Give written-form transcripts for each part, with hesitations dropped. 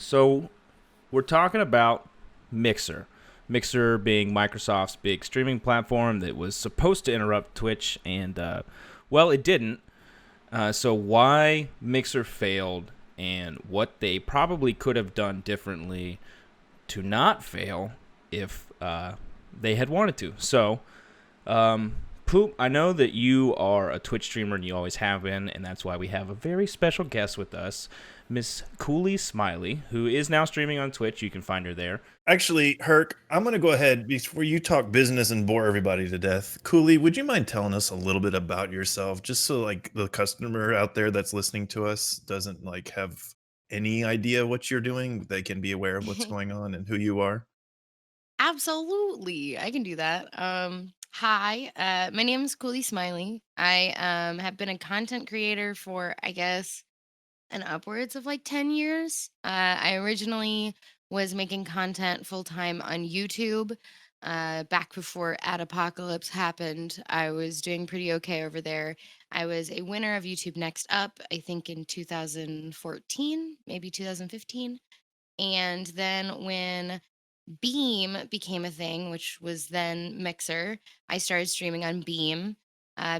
So we're talking about Mixer. Mixer being Microsoft's big streaming platform that was supposed to interrupt Twitch, and well, it didn't. So why Mixer failed, and what they probably could have done differently to not fail if they had wanted to. So Poop, I know that you are a Twitch streamer and you always have been, and that's why we have a very special guest with us, Miss Cooley Smiley, who is now streaming on Twitch. You can find her there. Actually, Herc, I'm going to go ahead before you talk business and bore everybody to death. Cooley, would you mind telling us a little bit about yourself, just so like the customer out there that's listening to us doesn't like have any idea what you're doing? They can be aware of what's going on and who you are. Absolutely, I can do that. Hi, my name is Cooley Smiley. I have been a content creator for, I guess, an upwards of like 10 years. I originally was making content full time on YouTube. Back before Ad Apocalypse happened, I was doing pretty okay over there. I was a winner of YouTube Next Up, I think in 2014, maybe 2015. And then when Beam became a thing, which was then Mixer. I started streaming on Beam,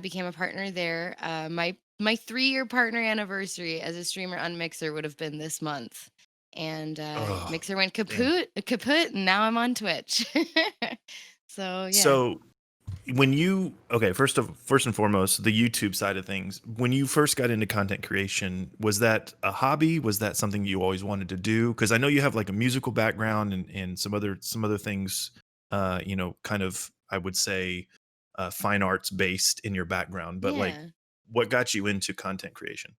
became a partner there. My 3 year partner anniversary as a streamer on Mixer would have been this month, and Oh, Mixer went damn. kaput, and now I'm on Twitch. So yeah. So when you okay, first and foremost, the YouTube side of things. When you first got into content creation, was that a hobby? Was that something you always wanted to do? Because I know you have like a musical background and some other things. Kind of I would say fine arts based in your background. But like, Yeah. what got you into content creation?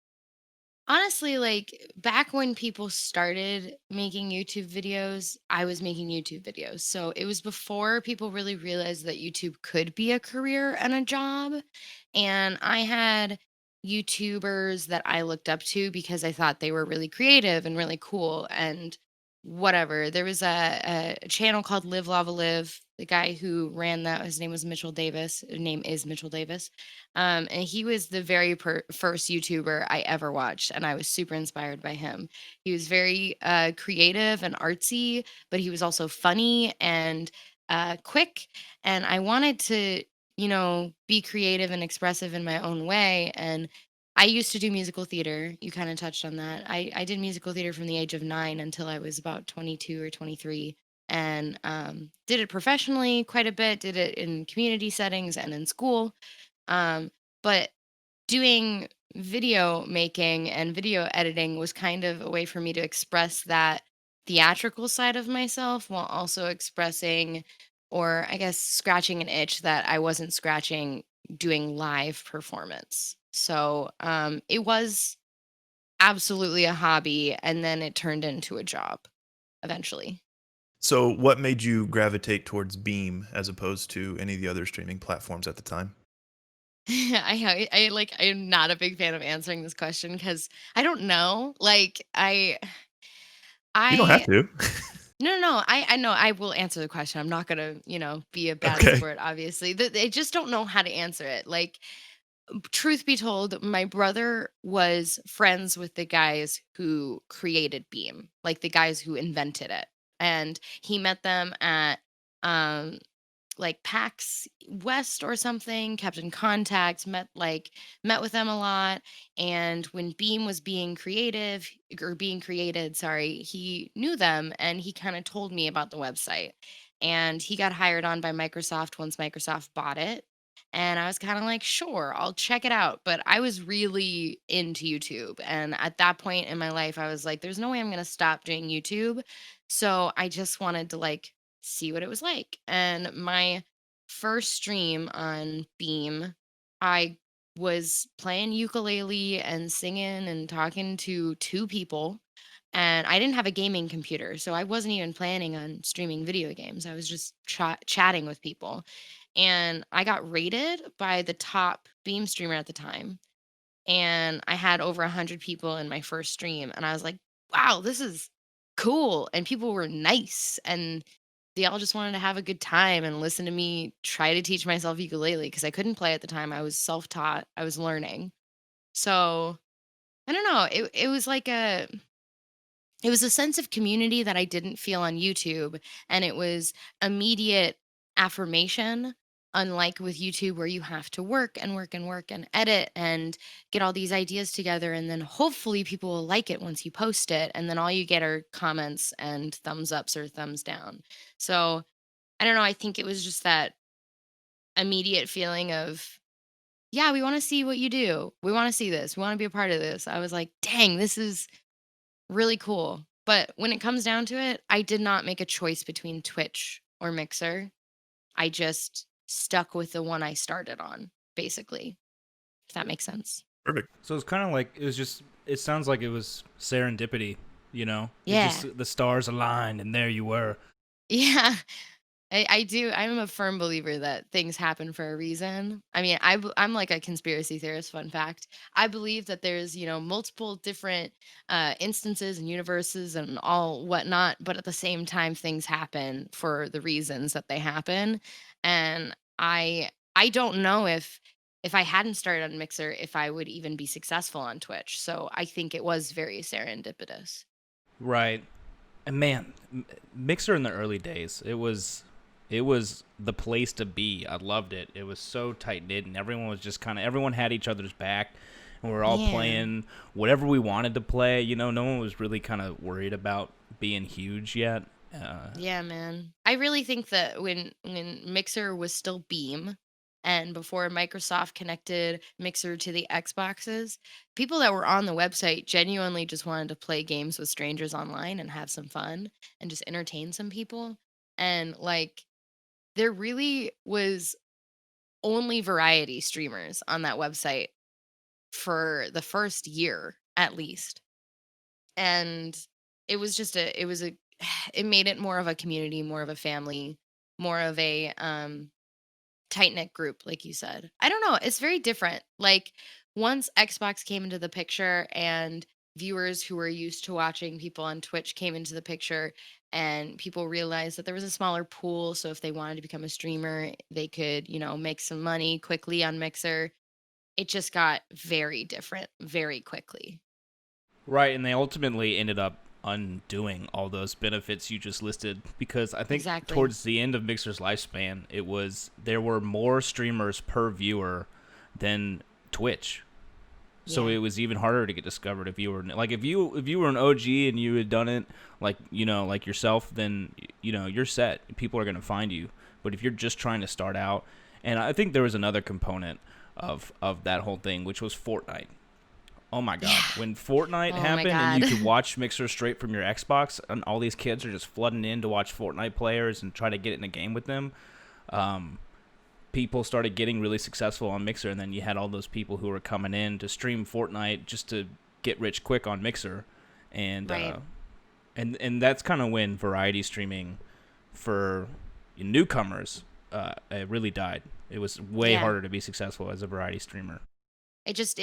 Honestly, like back when people started making YouTube videos, I was making YouTube videos. So it was before people really realized that YouTube could be a career and a job. And I had YouTubers that I looked up to because I thought they were really creative and really cool and whatever. There was a channel called Live Lava Live. The guy who ran that, his name was Mitchell Davis. His name is Mitchell Davis, and he was the very first YouTuber I ever watched, and I was super inspired by him. He was very creative and artsy, but he was also funny and quick. And I wanted to, be creative and expressive in my own way. And I used to do musical theater. You kind of touched on that. I did musical theater from the age of 9 until I was about 22 or 23, and did it professionally quite a bit, did it in community settings and in school, but doing video making and video editing was kind of a way for me to express that theatrical side of myself while also expressing, or I guess scratching an itch that I wasn't scratching doing live performance. So it was absolutely a hobby, and then it turned into a job eventually. So, what made you gravitate towards Beam as opposed to any of the other streaming platforms at the time? I'm not a big fan of answering this question because I don't know. You don't have I to. no, I know I will answer the question. I'm not gonna, be a bad Okay. sport, obviously. They just don't know how to answer it. Like, truth be told, my brother was friends with the guys who created Beam, like the guys who invented it. And he met them at um like PAX West or something, kept in contact, met with them a lot. And when Beam was being created, sorry, he knew them and he kind of told me about the website. And he got hired on by Microsoft once Microsoft bought it. And I was kind of like, sure, I'll check it out. But I was really into YouTube. And at that point in my life, I was like, there's no way I'm going to stop doing YouTube. So I just wanted to see what it was like. And my first stream on Beam, I was playing ukulele and singing and talking to two people. And I didn't have a gaming computer, so I wasn't even planning on streaming video games. I was just chatting with people. And I got rated by the top Beam streamer at the time. And I had over 100 people in my first stream. And I was like, wow, this is cool. And people were nice. And they all just wanted to have a good time and listen to me try to teach myself ukulele because I couldn't play at the time. I was self taught, I was learning. So I don't know. It was like it was a sense of community that I didn't feel on YouTube, and it was immediate affirmation, unlike with YouTube where you have to work and work and work and edit and get all these ideas together, and then hopefully people will like it once you post it, and then all you get are comments and thumbs ups or thumbs down. So, I don't know, I think it was just that immediate feeling of, "Yeah, we wanna see what you do. We wanna see this. We wanna be a part of this." I was like, "Dang, this is really cool." But when it comes down to it, I did not make a choice between Twitch or Mixer. I just stuck with the one I started on, basically, if that makes sense. Perfect. So it's kind of like it was just. It sounds like it was serendipity. You know, it Yeah. just the stars aligned, and there you were. Yeah. I do. I'm a firm believer that things happen for a reason. I mean, I'm like a conspiracy theorist. Fun fact: I believe that there's multiple different instances and universes and all whatnot, but at the same time, things happen for the reasons that they happen. And I don't know if I hadn't started on Mixer, if I would even be successful on Twitch. So I think it was very serendipitous. Right. And man, Mixer in the early days, it was the place to be. I loved it. It was so tight knit, and everyone was just kind of everyone had each other's back, and we were all Yeah. playing whatever we wanted to play. You know, no one was really kind of worried about being huge yet. Yeah, man. I really think that when Mixer was still Beam and before Microsoft connected Mixer to the Xboxes, people that were on the website genuinely just wanted to play games with strangers online and have some fun and just entertain some people. And like there really was only variety streamers on that website for the first year at least. And it was a it made it more of a community, more of a family, more of a tight knit group, like you said. I don't know, it's very different. Like once Xbox came into the picture and viewers who were used to watching people on Twitch came into the picture, and people realized that there was a smaller pool, so if they wanted to become a streamer they could make some money quickly on Mixer. It just got very different very quickly. Right, and they ultimately ended up undoing all those benefits you just listed because I think Exactly. towards the end of Mixer's lifespan, it was there were more streamers per viewer than Twitch. So Yeah. it was even harder to get discovered if you were like if you were an OG and you had done it like like yourself, then you're set. People are going to find you. But if you're just trying to start out, and I think there was another component of that whole thing, which was Fortnite. Oh my god. Yeah. When Fortnite Oh my happened and you god. could watch Mixer straight from your Xbox and all these kids are just flooding in to watch Fortnite players and try to get in a game with them, um, people started getting really successful on Mixer, and then you had all those people who were coming in to stream Fortnite just to get rich quick on Mixer. And Right. and that's kind of when variety streaming for newcomers it really died. It was way Yeah. harder to be successful as a variety streamer.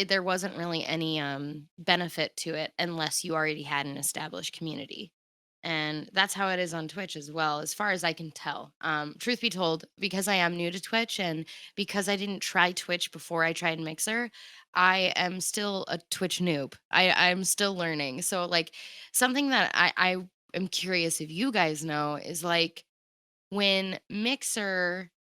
There wasn't really any benefit to it unless you already had an established community. And that's how it is on Twitch as well, as far as I can tell. Truth be told, because I am new to Twitch and because I didn't try Twitch before I tried Mixer, I am still a Twitch noob. I'm still learning. So like something that I am curious if you guys know is like when Mixer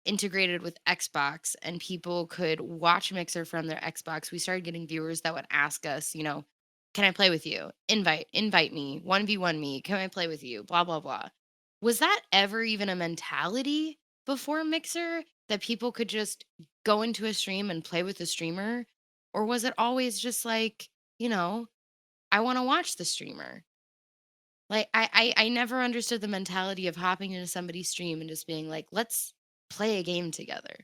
integrated with Xbox and people could watch Mixer from their Xbox, we started getting viewers that would ask us, can I play with you? Invite me, 1v1 me, can I play with you? Blah, blah, blah. Was that ever even a mentality before Mixer that people could just go into a stream and play with the streamer? Or was it always just like, you know, I want to watch the streamer? Like I never understood the mentality of hopping into somebody's stream and just being like, "Let's play a game together."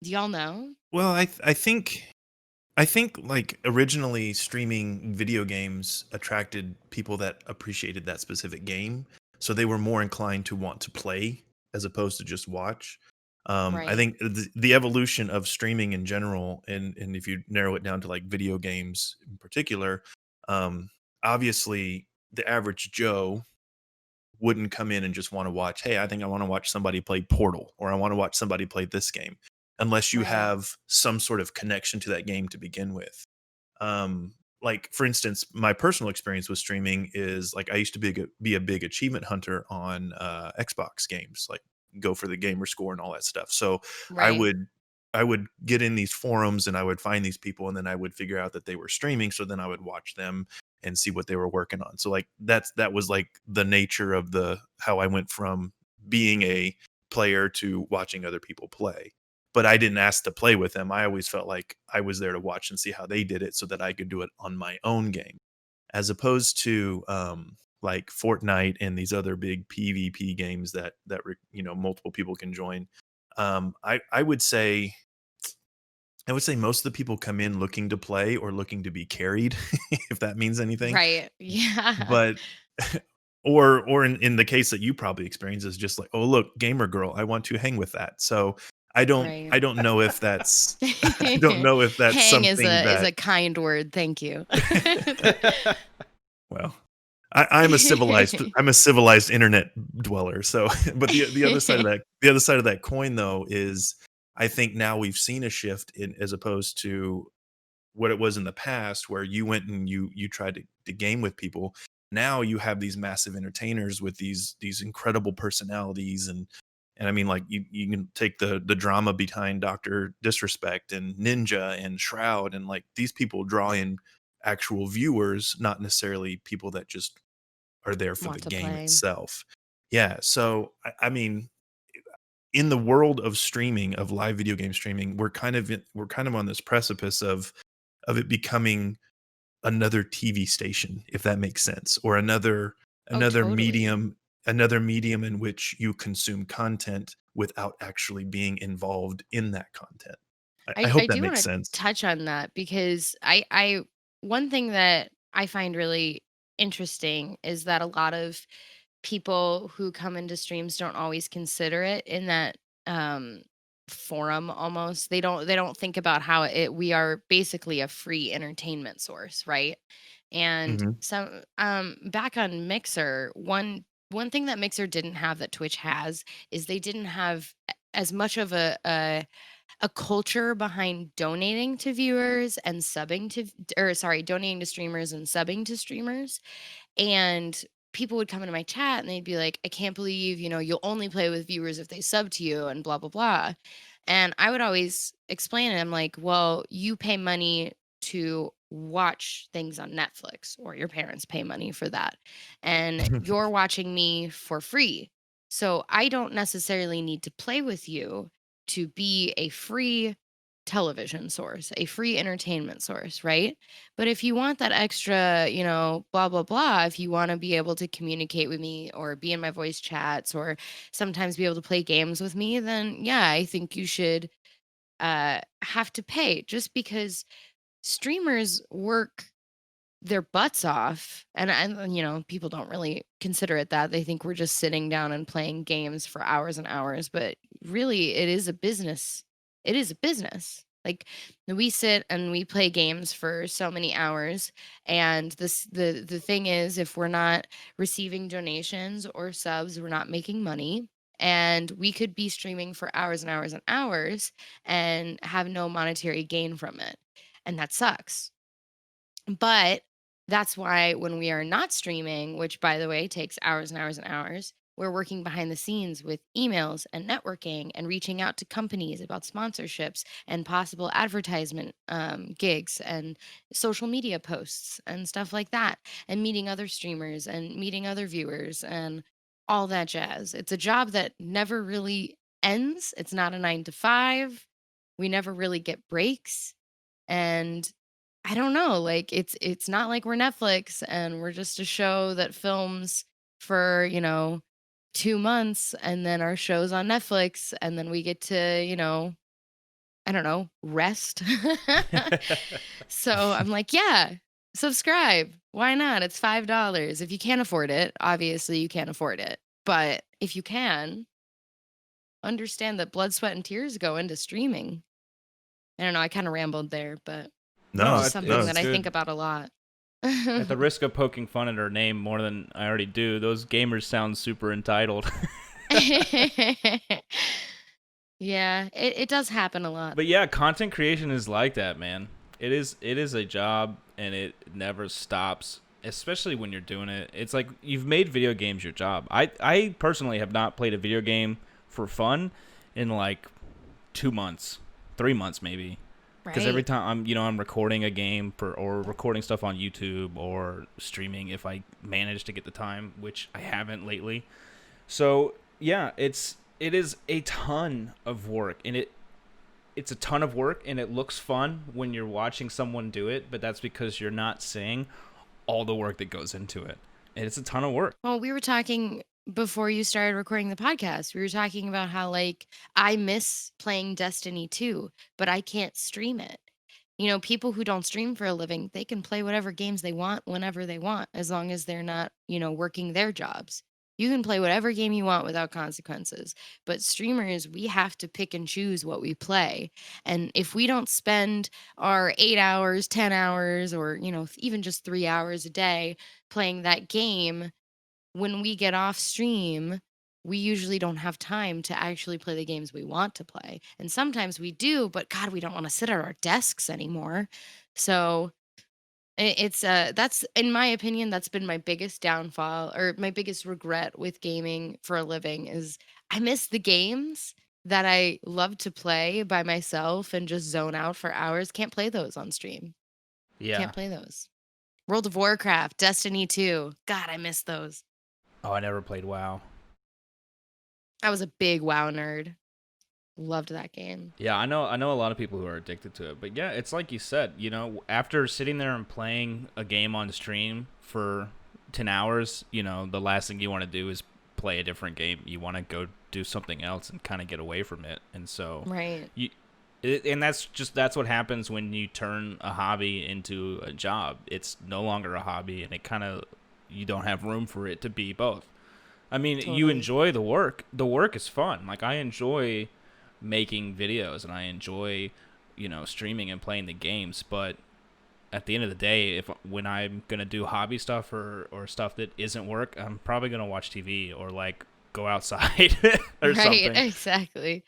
Do y'all know? Well, I think like originally streaming video games attracted people that appreciated that specific game, so they were more inclined to want to play as opposed to just watch. I Right. think the evolution of streaming in general, and if you narrow it down to like video games in particular, um, obviously the average Joe wouldn't come in and just want to watch, hey, I think I want to watch somebody play Portal or I want to watch somebody play this game, unless you Right. have some sort of connection to that game to begin with. like for instance, my personal experience with streaming is like I used to be a big achievement hunter on Xbox games, like go for the gamer score and all that stuff. So I Right. would I would get in these forums and I would find these people and then I would figure out that they were streaming. So then I would watch them and see what they were working on. So like that was like the nature of the how I went from being a player to watching other people play. But I didn't ask to play with them. I always felt like I was there to watch and see how they did it so that I could do it on my own game, as opposed to like Fortnite and these other big PvP games that multiple people can join. I would say most of the people come in looking to play or looking to be carried, if that means anything. Right. Yeah. But or in the case that you probably experience is just like, oh look, gamer girl, I want to hang with that. So Right. I don't know if that's I don't know if that's Hang is something a that kind word. Thank you. well, I'm a civilized internet dweller. So, but the other side of that coin though is I think now we've seen a shift in as opposed to what it was in the past where you went and you tried to game with people. Now you have these massive entertainers with these incredible personalities and I mean like you can take the drama behind Dr. Disrespect and Ninja and Shroud and like these people draw in actual viewers, not necessarily people that just are there for the Want to game play. itself. Yeah, so I mean, in the world of streaming, of live video game streaming, we're kind of on this precipice of it becoming another TV station, if that makes sense, or Oh, another totally. medium another medium in which you consume content without actually being involved in that content. I I hope that do want makes to sense. touch on that because I one thing that I find really interesting is that a lot of people who come into streams don't always consider it in that um forum almost. They don't think about how it we are basically a free entertainment source, right? And Mhm. some back on Mixer, one thing that Mixer didn't have that Twitch has is they didn't have as much of a culture behind donating to viewers and subbing to or sorry, donating to streamers and subbing to streamers. And people would come into my chat and they'd be like, I can't believe, you'll only play with viewers if they sub to you and blah, blah, blah. And I would always explain it. I'm like, well, you pay money to watch things on Netflix, or your parents pay money for that. And you're watching me for free. So I don't necessarily need to play with you to be a free television source, a free entertainment source, right? But if you want that extra, blah, blah, blah, if you want to be able to communicate with me or be in my voice chats or sometimes be able to play games with me, then yeah, I think you should have to pay just because streamers work their butts off. And people don't really consider it that. They think we're just sitting down and playing games for hours and hours, but really it is a business. It is a business. Like we sit and we play games for so many hours, and the thing is, if we're not receiving donations or subs, we're not making money. And we could be streaming for hours and hours and hours and have no monetary gain from it. And that sucks. But that's why when we are not streaming, which by the way takes hours and hours and hours, we're working behind the scenes with emails and networking and reaching out to companies about sponsorships and possible advertisement gigs and social media posts and stuff like that, and meeting other streamers and meeting other viewers and all that jazz. It's a job that never really ends. It's not a 9 to 5. We never really get breaks. And I don't know, like it's not like we're Netflix and we're just a show that films for, 2 months and then our show's on Netflix and then we get to, I don't know, rest. So I'm like, yeah, subscribe. Why not? It's $5. If you can't afford it, obviously you can't afford it. But if you can, understand that blood, sweat, and tears go into streaming. I don't know, I kind of rambled there, but it's No, No, just it's something no. it's that I think good. about a lot. At the risk of poking fun at her name more than I already do, those gamers sound super entitled. Yeah, it does happen a lot. But yeah, content creation is like that, man. It is a job, and it never stops, especially when you're doing it. It's like you've made video games your job. I personally have not played a video game for fun in like 2 months, 3 months maybe. Because every Right. time I'm recording a game or recording stuff on YouTube or streaming if I manage to get the time, which I haven't lately. So yeah, it is a ton of work, and it's a ton of work, and it looks fun when you're watching someone do it, but that's because you're not seeing all the work that goes into it, and it's a ton of work. Well, we were talking before you started recording the podcast. We were talking about how like I miss playing Destiny 2, but I can't stream it. People who don't stream for a living, they can play whatever games they want whenever they want, as long as they're not, working their jobs. You can play whatever game you want without consequences. But streamers, we have to pick and choose what we play. And if we don't spend our 8 hours, 10 hours, or, even just 3 hours a day playing that game, when we get off stream, we usually don't have time to actually play the games we want to play. And sometimes we do, but God, we don't want to sit at our desks anymore. So that's in my opinion, that's been my biggest downfall or my biggest regret with gaming for a living is I miss the games that I love to play by myself and just zone out for hours. Can't play those on stream. Yeah. Can't play those. World of Warcraft, Destiny 2. God, I miss those. Oh, I never played WoW. I was a big WoW nerd. Loved that game. Yeah, I know a lot of people who are addicted to it. But yeah, it's like you said, after sitting there and playing a game on stream for 10 hours, the last thing you want to do is play a different game. You want to go do something else and kind of get away from it. And so Right. you and that's what happens when you turn a hobby into a job. It's no longer a hobby, and it kind of you don't have room for it to be both. I mean, you Totally. enjoy the work. The work is fun. Like I enjoy making videos and I enjoy, streaming and playing the games, but at the end of the day, if when I'm going to do hobby stuff or stuff that isn't work, I'm probably going to watch TV or like go outside or Right, something. exactly.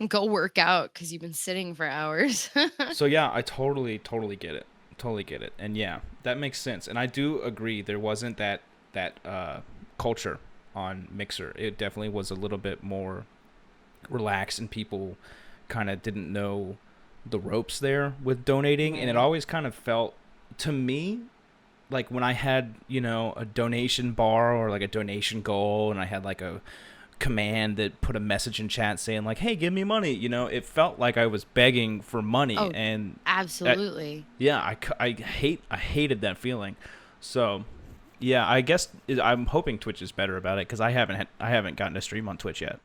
Go work out because you've been sitting for hours. So yeah, I totally get it. Totally get it. And yeah, that makes sense. And I do agree there wasn't that culture on Mixer. It definitely was a little bit more relaxed, and people kind of didn't know the ropes there with donating, and it Right. always kind of felt to me like when I had, a donation bar or like a donation goal, and I had like a command that put a message in chat saying like, "Hey, give me money," it felt like I was begging for money, Oh, and that, absolutely. yeah, I hated that feeling. So yeah, I guess I'm hoping Twitch is better about it because I haven't gotten to stream on Twitch yet.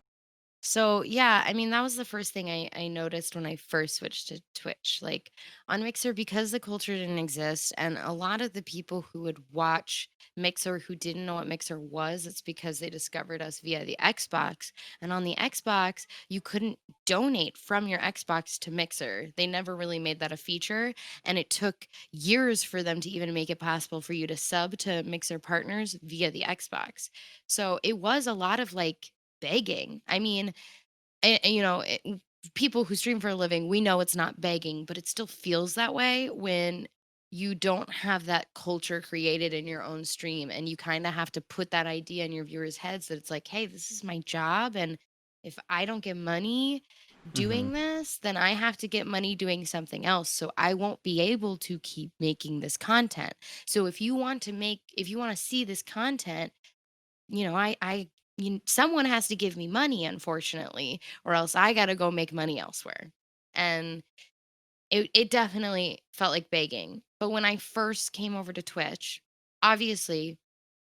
So yeah, I mean that was the first thing I noticed when I first switched to Twitch. Like on Mixer, because the culture didn't exist, and a lot of the people who would watch Mixer who didn't know what Mixer was, it's because they discovered us via the Xbox. And on the Xbox, you couldn't donate from your Xbox to Mixer. They never really made that a feature, and it took years for them to even make it possible for you to sub to Mixer partners via the Xbox. So it was a lot of like begging. I mean, people who stream for a living, we know it's not begging, but it still feels that way when you don't have that culture created in your own stream and you kind of have to put that idea in your viewers' heads that it's like, hey, this is my job. And if I don't get money Hmm. doing this, then I have to get money doing something else. So I won't be able to keep making this content. So if you want to see this content, someone has to give me money, unfortunately, or else I got to go make money elsewhere. And it definitely felt like begging. But when I first came over to Twitch, obviously,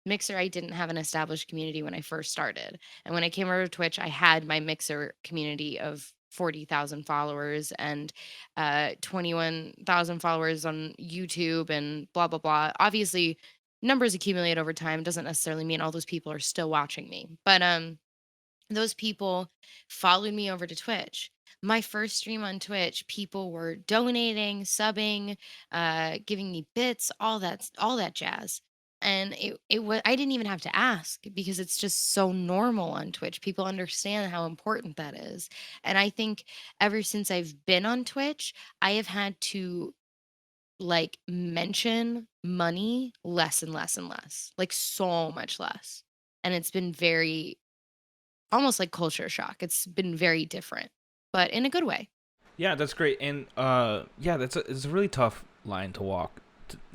Mixer, I didn't have an established community when I first started. And when I came over to Twitch, I had my Mixer community of 40,000 followers and 21,000 followers on YouTube and blah, blah, blah. Obviously, numbers accumulate over time. Doesn't necessarily mean all those people are still watching me. But those people followed me over to Twitch. My first stream on Twitch, people were donating, subbing, giving me bits, all that jazz. And it was I didn't even have to ask because it's just so normal on Twitch. People understand how important that is. And I think ever since I've been on Twitch, I have had to like mention money less and less and less, like so much less. And it's been very almost like culture shock. It's been very different, but in a good way. Yeah, that's great. And yeah, it's a really tough line to walk.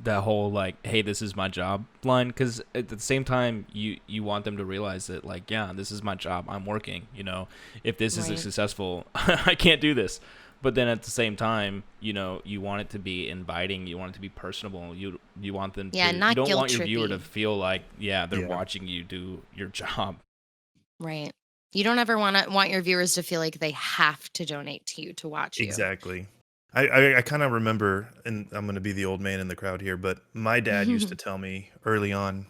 That whole like, hey, this is my job line, because at the same time, you want them to realize that like, yeah, this is my job. I'm working. If this isn't Right. successful, I can't do this. But then at the same time, you want it to be inviting. You want it to be personable. You want them Yeah, to. You not don't guilt want your viewer to trippy. feel like, yeah, they're Yeah, watching you do your job. Right. You don't ever want your viewers to feel like they have to donate to you to watch you. exactly. I kind of remember, and I'm going to be the old man in the crowd here, but my dad used to tell me early on,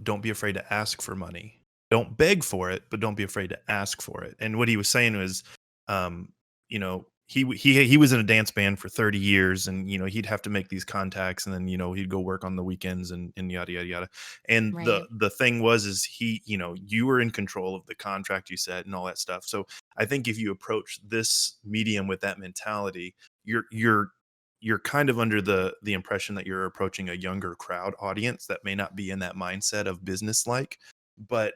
don't be afraid to ask for money. Don't beg for it, but don't be afraid to ask for it. And what he was saying was, he was in a dance band for 30 years, and he'd have to make these contacts, and then he'd go work on the weekends and yada yada yada. And the Right. the thing was, is you were in control of the contract you set and all that stuff. So I think if you approach this medium with that mentality, you're kind of under the impression that you're approaching a younger crowd audience that may not be in that mindset of business like, but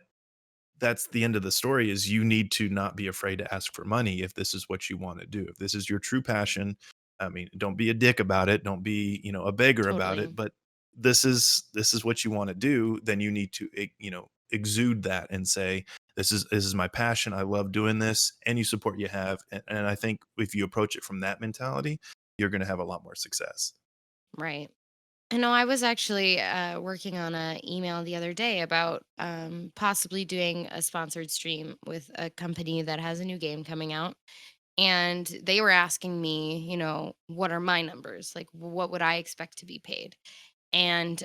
that's the end of the story. Is you need to not be afraid to ask for money if this is what you want to do. If this is your true passion, I mean, don't be a dick about it. Don't be, a beggar about it, Totally. but this is what you want to do, then you need to exude that and say, this is my passion. I love doing this. Any support you have, and I think if you approach it from that mentality, you're going to have a lot more success. Right. I know I was actually working on an email the other day about possibly doing a sponsored stream with a company that has a new game coming out. And they were asking me, what are my numbers? Like, what would I expect to be paid? And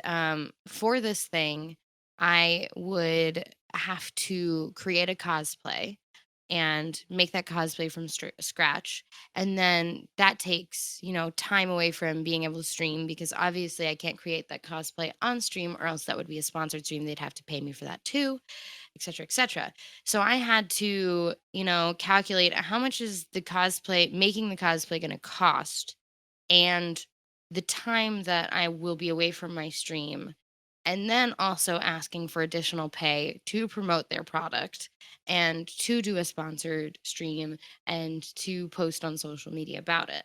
for this thing, I would have to create a cosplay and make that cosplay from scratch. And then that takes, time away from being able to stream because obviously I can't create that cosplay on stream or else that would be a sponsored stream. They'd have to pay me for that too, et cetera, et cetera. So I had to, calculate how much is making the cosplay going to cost and the time that I will be away from my stream, and then also asking for additional pay to promote their product and to do a sponsored stream and to post on social media about it.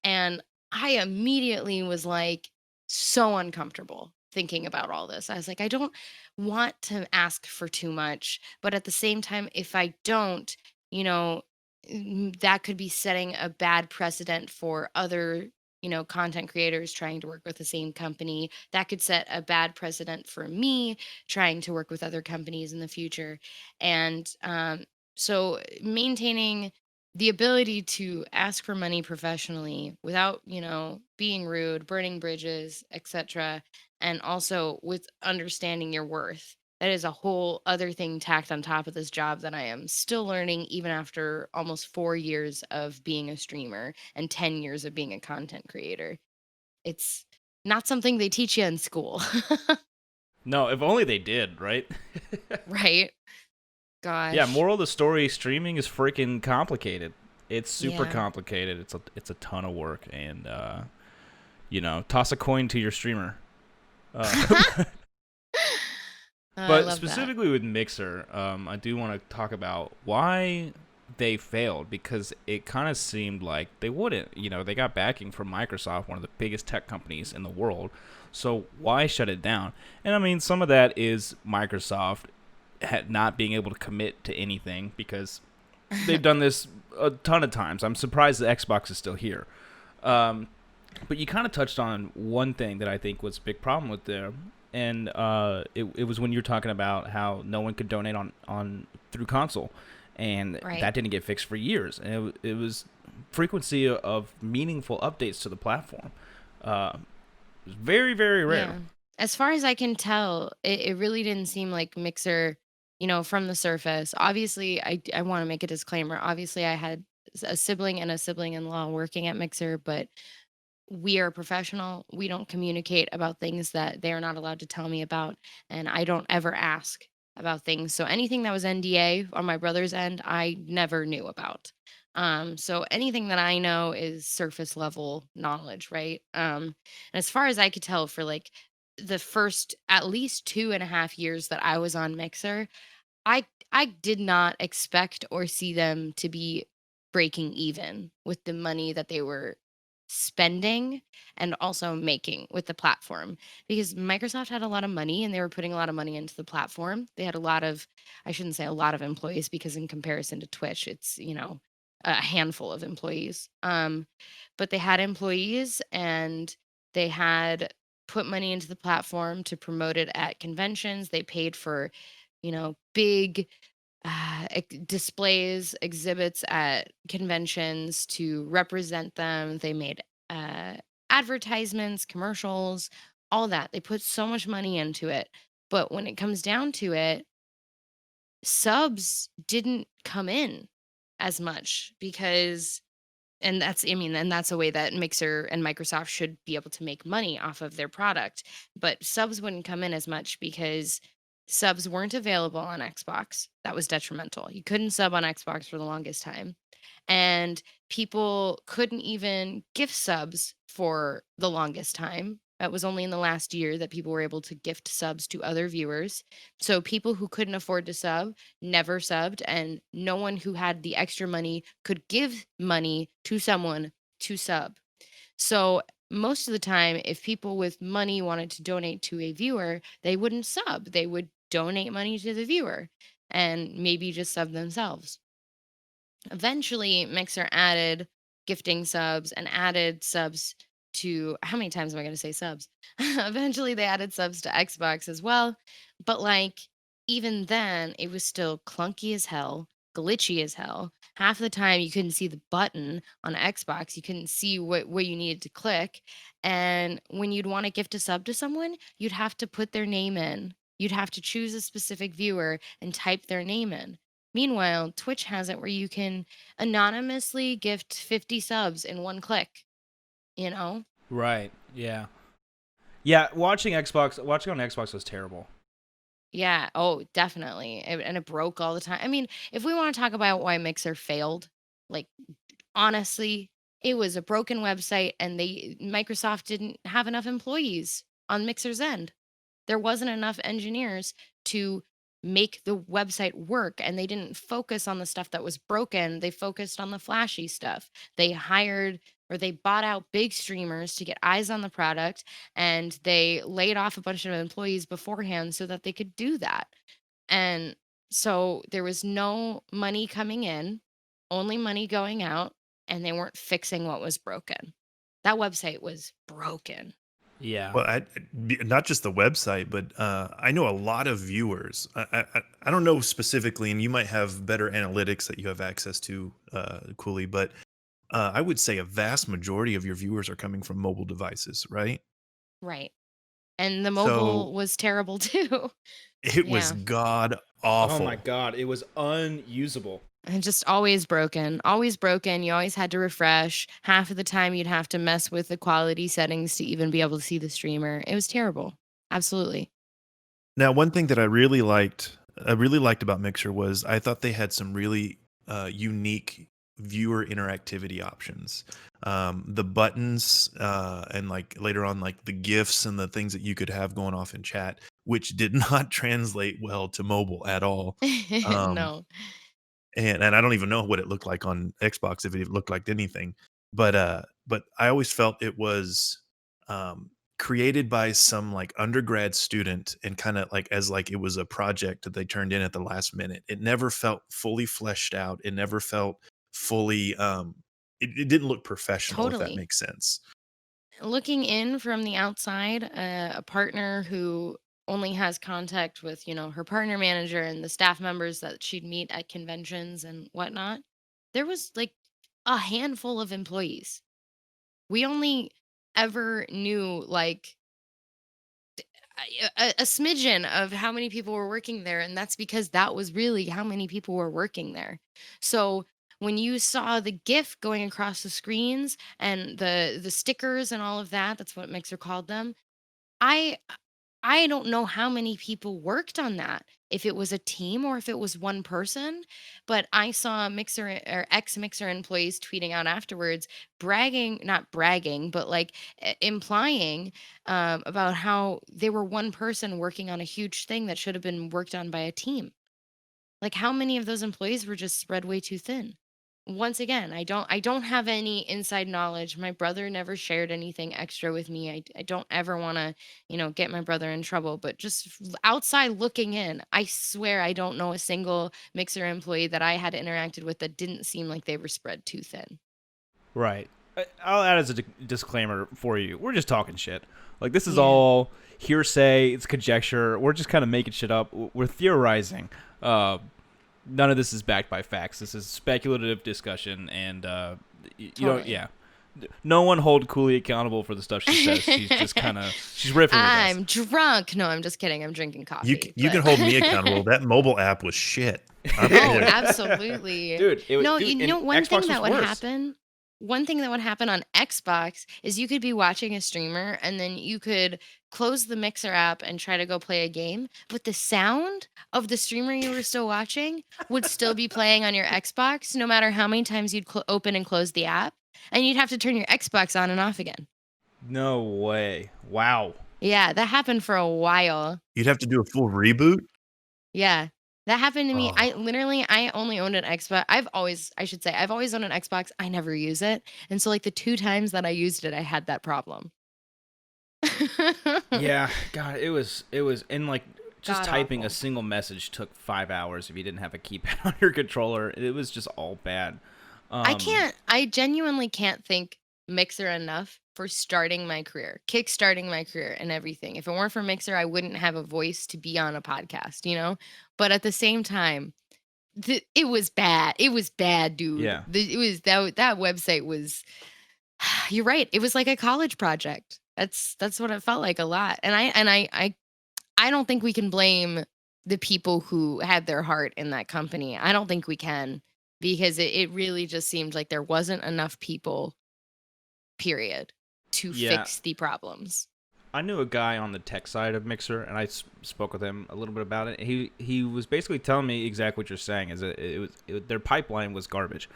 And I immediately was like so uncomfortable thinking about all this. I was like, I don't want to ask for too much, but at the same time, if I don't, you know, that could be setting a bad precedent for other, content creators trying to work with the same company. That could set a bad precedent for me trying to work with other companies in the future. And so maintaining the ability to ask for money professionally without, being rude, burning bridges, etc., and also with understanding your worth. That is a whole other thing tacked on top of this job that I am still learning even after almost 4 years of being a streamer and 10 years of being a content creator. It's not something they teach you in school. No, if only they did, right? Right? Yeah, Gosh. moral of the story: streaming is freaking complicated. It's super Yeah. complicated. It's a ton of work, and toss a coin to your streamer. Uh, I but love that. specifically with Mixer, I do want to talk about why they failed, because it kind of seemed like they wouldn't. They got backing from Microsoft, one of the biggest tech companies in the world. So why shut it down? And I mean, some of that is Microsoft not being able to commit to anything, because they've done this a ton of times. I'm surprised the Xbox is still here. Um, but you kind of touched on one thing that I think was a big problem with them, and it was when you were talking about how no one could donate on through console, and Right. that didn't get fixed for years. And it was frequency of meaningful updates to the platform. It was very, very rare. Yeah. As far as I can tell, it really didn't seem like Mixer, from the surface. Obviously, I want to make a disclaimer. Obviously, I had a sibling and a sibling in law working at Mixer, but we are professional. We don't communicate about things that they are not allowed to tell me about. And I don't ever ask about things. So anything that was NDA on my brother's end, I never knew about. So anything that I know is surface level knowledge, right? And as far as I could tell, for like the first at least 2.5 years that I was on Mixer, I I did not expect or see them to be breaking even with the money that they were spending and also making with the platform, because Microsoft had a lot of money and they were putting a lot of money into the platform. They had a lot of, I shouldn't say a lot of employees, because in comparison to Twitch, it's, a handful of employees. But they had employees and they had put money into the platform to promote it at conventions. They paid for, big displays, exhibits at conventions to represent them. They made uh, advertisements, commercials, all that. They put so much money into it. But when it comes down to it, subs didn't come in as much because, and that's a way that Mixer and Microsoft should be able to make money off of their product. But subs wouldn't come in as much because subs weren't available on Xbox. That was detrimental. You couldn't sub on Xbox for the longest time. And people couldn't even gift subs for the longest time. It was only in the last year that people were able to gift subs to other viewers. So people who couldn't afford to sub never subbed, and no one who had the extra money could give money to someone to sub. So most of the time, if people with money wanted to donate to a viewer, they wouldn't sub. They would donate money to the viewer and maybe just sub themselves. Eventually, Mixer added gifting subs and added subs to, how many times am I going to say subs? Eventually, they added subs to Xbox as well. But like, even then, it was still clunky as hell, glitchy as hell. Half the time, you couldn't see the button on Xbox. You couldn't see where you needed to click. And when you'd want to gift a sub to someone, you'd have to put their name in. You'd have to choose a specific viewer and type their name in. Meanwhile, Twitch has it where you can anonymously gift 50 subs in one click, you know? Right. Yeah. Yeah. Watching on Xbox was terrible. Yeah. Oh, definitely. And it broke all the time. I mean, if we want to talk about why Mixer failed, like, honestly, it was a broken website and Microsoft didn't have enough employees on Mixer's end. There wasn't enough engineers to make the website work, and they didn't focus on the stuff that was broken. They focused on the flashy stuff. They hired or they bought out big streamers to get eyes on the product, and they laid off a bunch of employees beforehand so that they could do that. And so there was no money coming in, only money going out, and they weren't fixing what was broken. That website was broken. Yeah. Well, not just the website, but I know a lot of viewers. I don't know specifically, and you might have better analytics that you have access to, Cooley, but I would say a vast majority of your viewers are coming from mobile devices, right? Right. And the So mobile was terrible too. it was Yeah. god Oh my awful. God, it was unusable. And just always broken. Always broken. You always had to refresh. Half of the time you'd have to mess with the quality settings to even be able to see the streamer. It was terrible. Absolutely. Now, one thing that I really liked about Mixer was I thought they had some really unique viewer interactivity options. The buttons and like later on, like the GIFs and the things that you could have going off in chat, which did not translate well to mobile at all. Um, No. and I don't even know what it looked like on Xbox if it looked like anything. But I always felt it was um created by some like undergrad student and kind of like as like it was a project that they turned in at the last minute. It never felt fully fleshed out. It never felt fully it didn't look professional, if that Totally. makes sense. Looking in from the outside, a partner who only has contact with, her partner manager and the staff members that she'd meet at conventions and whatnot, there was like a handful of employees. We only ever knew like a smidgen of how many people were working there, and that's because that was really how many people were working there. So when you saw the GIF going across the screens and the stickers and all of that, that's what Mixer called them. I I don't know how many people worked on that. if it was a team or if it was one person. But I saw Mixer or ex Mixer employees tweeting out afterwards, bragging, not bragging, but like implying about how they were one person working on a huge thing that should have been worked on by a team. Like how many of those employees were just spread way too thin? Once again, I don't have any inside knowledge. My brother never shared anything extra with me. I don't ever want to, get my brother in trouble, but just outside looking in, I swear I don't know a single Mixer employee that I had interacted with that didn't seem like they were spread too thin. Right. I'll add as a disclaimer for you. We're just talking shit. Like, this is Yeah. all hearsay. It's conjecture. We're just kind of making shit up. We're theorizing. None of this is backed by facts. This is speculative discussion, and you know, Totally. yeah. No one hold Cooley accountable for the stuff she says. She's just kind of she's riffing with I'm us. drunk. No, I'm just kidding. I'm drinking coffee. You can but- hold me accountable. That mobile app was shit. I'm Oh, there. absolutely. Dude, No, dude, you know, and one Xbox thing was that would worse. happen, one thing that would happen on Xbox is you could be watching a streamer and then you could close the Mixer app and try to go play a game, but the sound of the streamer you were still watching would still be playing on your Xbox, no matter how many times you'd open and close the app, and you'd have to turn your Xbox on and off again. No way. Wow. Yeah, that happened for a while. You'd have to do a full reboot. Yeah. That happened to me. Oh. I only owned an Xbox. I've always owned an Xbox. I never use it. And so like the 2 times that I used it, I had that problem. Yeah, God, it was and like just God typing awful. a single message took 5 hours if you didn't have a keypad on your controller. It was just all bad. I genuinely can't thank Mixer enough for starting my career, kickstarting my career and everything. If it weren't for Mixer, I wouldn't have a voice to be on a podcast, But at the same time, it was bad. It was bad, dude. Yeah. It was that website was. You're right. It was like a college project. That's what it felt like a lot. And I don't think we can blame the people who had their heart in that company. I don't think we can, because it really just seemed like there wasn't enough people, period, to Yeah. fix the problems. I knew a guy on the tech side of Mixer, and I spoke with him a little bit about it. He was basically telling me exactly what you're saying. Is their pipeline was garbage.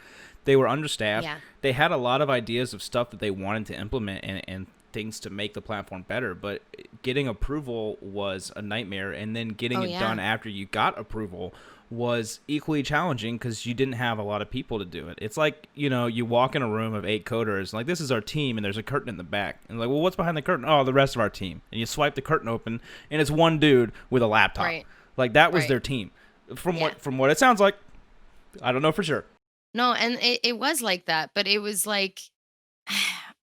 They were understaffed. Yeah. They had a lot of ideas of stuff that they wanted to implement and things to make the platform better, but getting approval was a nightmare, and then getting Oh, it yeah. done after you got approval was equally challenging because you didn't have a lot of people to do it. It's like, you walk in a room of 8 coders, like, this is our team, and there's a curtain in the back. And like, well, what's behind the curtain? Oh, the rest of our team. And you swipe the curtain open, and it's one dude with a laptop. Right. Like, that was Right. their team. From Yeah. what it sounds like, I don't know for sure. No, and it was like that, but it was like,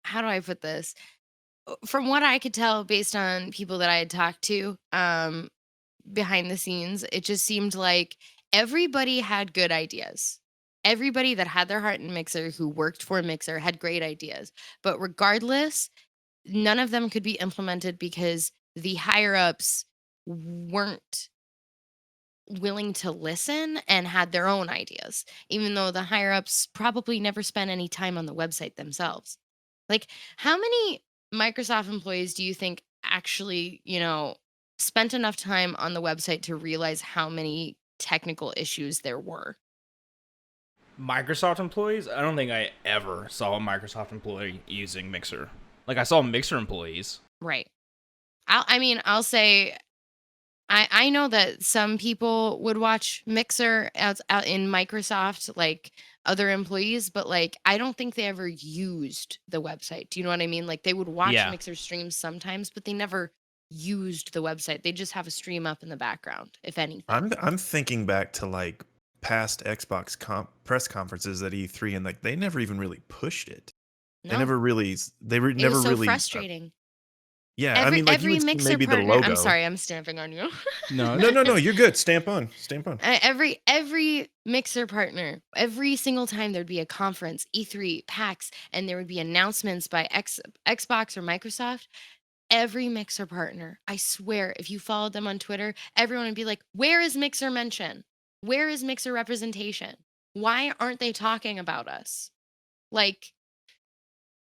how do I put this? From what I could tell, based on people that I had talked to, behind the scenes, it just seemed like everybody had good ideas. Everybody that had their heart in Mixer, who worked for Mixer, had great ideas. But regardless, none of them could be implemented because the higher ups weren't willing to listen and had their own ideas, even though the higher ups probably never spent any time on the website themselves. Like, how many Microsoft employees do you think actually, spent enough time on the website to realize how many technical issues there were? Microsoft employees? I don't think I ever saw a Microsoft employee using Mixer. Like, I saw Mixer employees. Right. I'll say I know that some people would watch Mixer out in Microsoft, like other employees, but like I don't think they ever used the website. Do you know what I mean? Like they would watch Yeah. Mixer streams sometimes, but they never used the website. They just have a stream up in the background, if anything. I'm thinking back to like past Xbox press conferences at E3, and like they never even really pushed it. They No, never really. They were it never was so really. frustrating. Yeah, I mean, like you Every would see Mixer maybe the partner. logo. I'm sorry, I'm stamping on you. No, No. You're good. Stamp on. Stamp on. Every Mixer partner, every single time there'd be a conference, E3, PAX, and there would be announcements by Xbox or Microsoft. Every Mixer partner, I swear, if you followed them on Twitter, everyone would be like, "Where is Mixer mention? Where is Mixer representation? Why aren't they talking about us?" Like,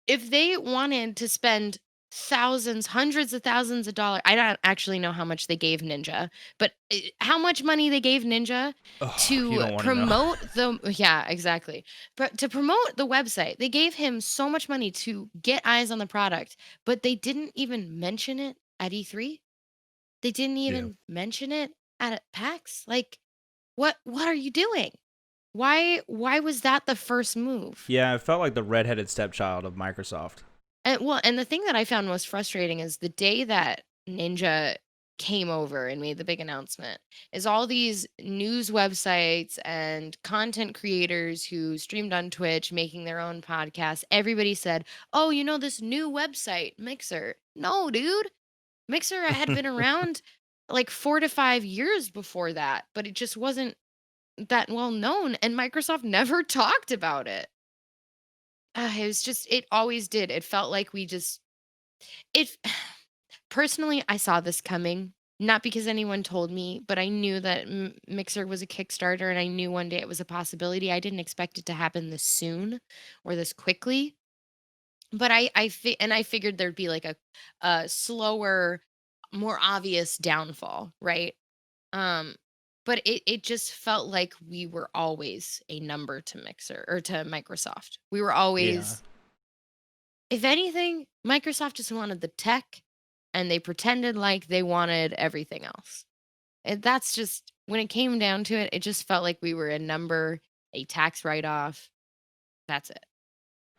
if they wanted to spend thousands, hundreds of thousands of dollars. I don't actually know how much they gave Ninja, but how much money they gave Ninja Oh, you to don't want to know. promote the yeah, exactly. But to promote the website, they gave him so much money to get eyes on the product, but they didn't even mention it at E3. They didn't Yeah. even mention it at PAX. Like, what are you doing? Why was that the first move? Yeah, it felt like the redheaded stepchild of Microsoft. And the thing that I found most frustrating is the day that Ninja came over and made the big announcement is all these news websites and content creators who streamed on Twitch making their own podcasts. Everybody said, "Oh, you know this new website, Mixer." No, dude. Mixer had been around like 4 to 5 years before that, but it just wasn't that well known and Microsoft never talked about it. It was just it always did. It felt like we just it personally, I saw this coming, not because anyone told me, but I knew that Mixer was a Kickstarter and I knew one day it was a possibility. I didn't expect it to happen this soon or this quickly, but I figured there'd be like a slower, more obvious downfall, right? Um but it just felt like we were always a number to Mixer or to Microsoft. We were Yeah. always, if anything, Microsoft just wanted the tech and they pretended like they wanted everything else. And that's just when it came down to it, it just felt like we were a number, a tax write off. That's it.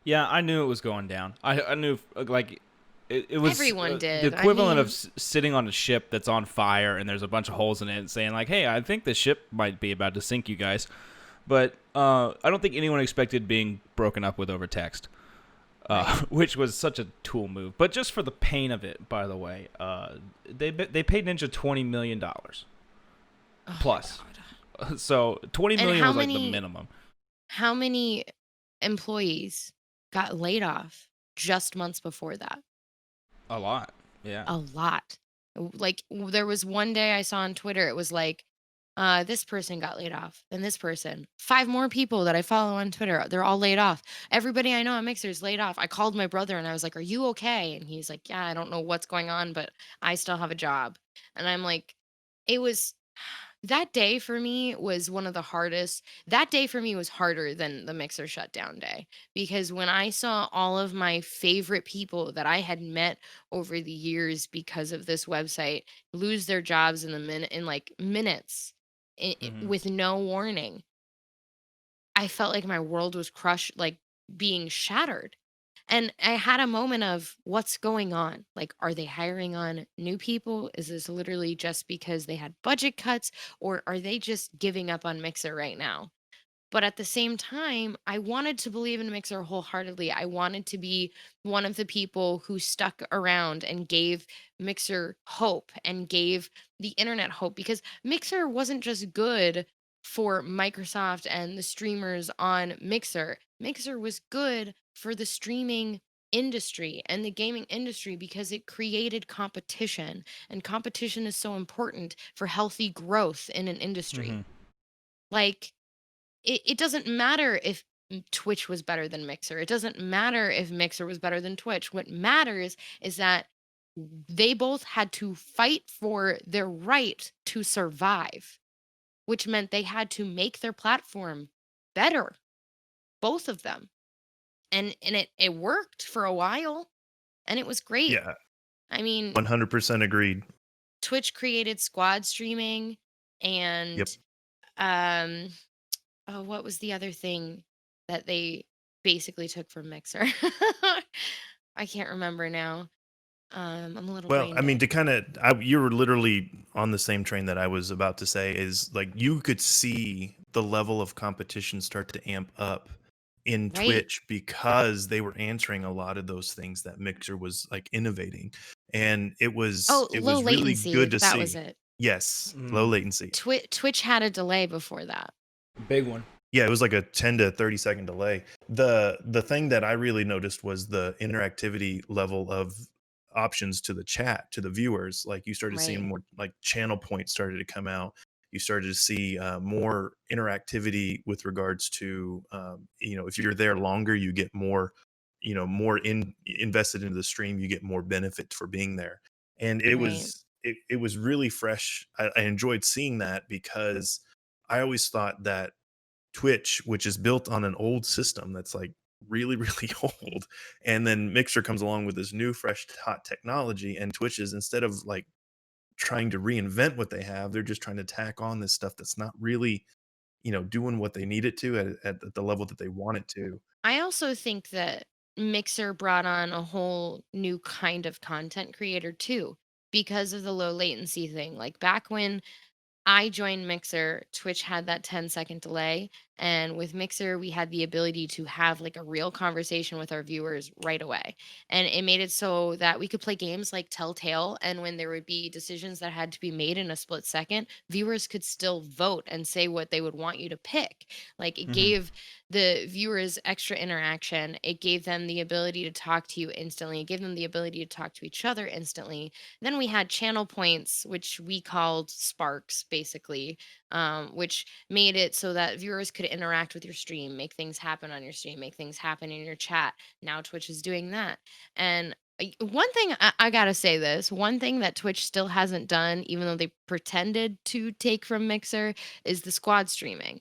Yeah, I knew it was going down. I knew like it was Everyone the did. I equivalent of mean, sitting on a ship that's on fire and there's a bunch of holes in it and saying like, "Hey, I think the ship might be about to sink, you guys." But I don't think anyone expected being broken up with over text, right. which was such a tool move. But just for the pain of it, by the way, they paid Ninja $20 million Oh my plus. God. So 20 And million was like the minimum. how many employees got laid off just months before that? A lot. Yeah. A lot. Like there was one day I saw on Twitter, it was like, this person got laid off, and this person, 5 more people that I follow on Twitter, they're all laid off. Everybody I know at Mixer is laid off. I called my brother and I was like, "Are you okay?" And he's like, "Yeah, I don't know what's going on, but I still have a job." And I'm like, it was that day for me was one of the hardest. That day for me was harder than the Mixer shutdown day because when I saw all of my favorite people that I had met over the years because of this website lose their jobs in the minute in like minutes Hmm. with no warning, I felt like my world was crushed, like being shattered. And I had a moment of what's going on? Like, are they hiring on new people? Is this literally just because they had budget cuts, or are they just giving up on Mixer right now? But at the same time, I wanted to believe in Mixer wholeheartedly. I wanted to be one of the people who stuck around and gave Mixer hope and gave the internet hope because Mixer wasn't just good for Microsoft and the streamers on Mixer. Mixer was good for the streaming industry and the gaming industry because it created competition, and competition is so important for healthy growth in an industry. Hmm. Like, it doesn't matter if Twitch was better than Mixer. It doesn't matter if Mixer was better than Twitch. What matters is that they both had to fight for their right to survive, which meant they had to make their platform better, both of them. And it worked for a while and it was great. Yeah. I mean, 100% agreed. Twitch created squad streaming Yep. and um oh, what was the other thing that they basically took from Mixer? I can't remember now. I'm a little Well, brain I mean, dead. to kind of, you were literally on the same train that I was about to say is like you could see the level of competition start to amp up in Right. Twitch because they were answering a lot of those things that Mixer was like innovating. And it was Oh, it low was really latency. good to That was see. it. Yes, low Mm, latency. Twitch had a delay before that. big one. Yeah, it was like a 10 to 30-second delay. The thing that I really noticed was the interactivity level of options to the chat, to the viewers. Like, you started seeing Right. more, like, channel points started to come out. You started to see, more interactivity with regards to, if you're there longer, you get more more invested into the stream, you get more benefit for being there. And Right. it was really fresh. I enjoyed seeing that because I always thought that Twitch, which is built on an old system that's like really, really old, and then Mixer comes along with this new, fresh, hot technology, and Twitch is, instead of like trying to reinvent what they have, they're just trying to tack on this stuff that's not really, doing what they need it to at the level that they want it to. I also think that Mixer brought on a whole new kind of content creator too, because of the low latency thing. Like back when I joined Mixer, Twitch had that 10-second delay. And with Mixer, we had the ability to have like a real conversation with our viewers right away. And it made it so that we could play games like Telltale. And when there would be decisions that had to be made in a split second, viewers could still vote and say what they would want you to pick. Like it Hmm. gave the viewers extra interaction. It gave them the ability to talk to you instantly. It gave them the ability to talk to each other instantly. Then we had channel points, which we called sparks, basically, which made it so that viewers could interact with your stream, make things happen on your stream, make things happen in your chat. Now Twitch is doing that. And one thing I gotta say this one thing that Twitch still hasn't done, even though they pretended to take from Mixer, is the squad streaming.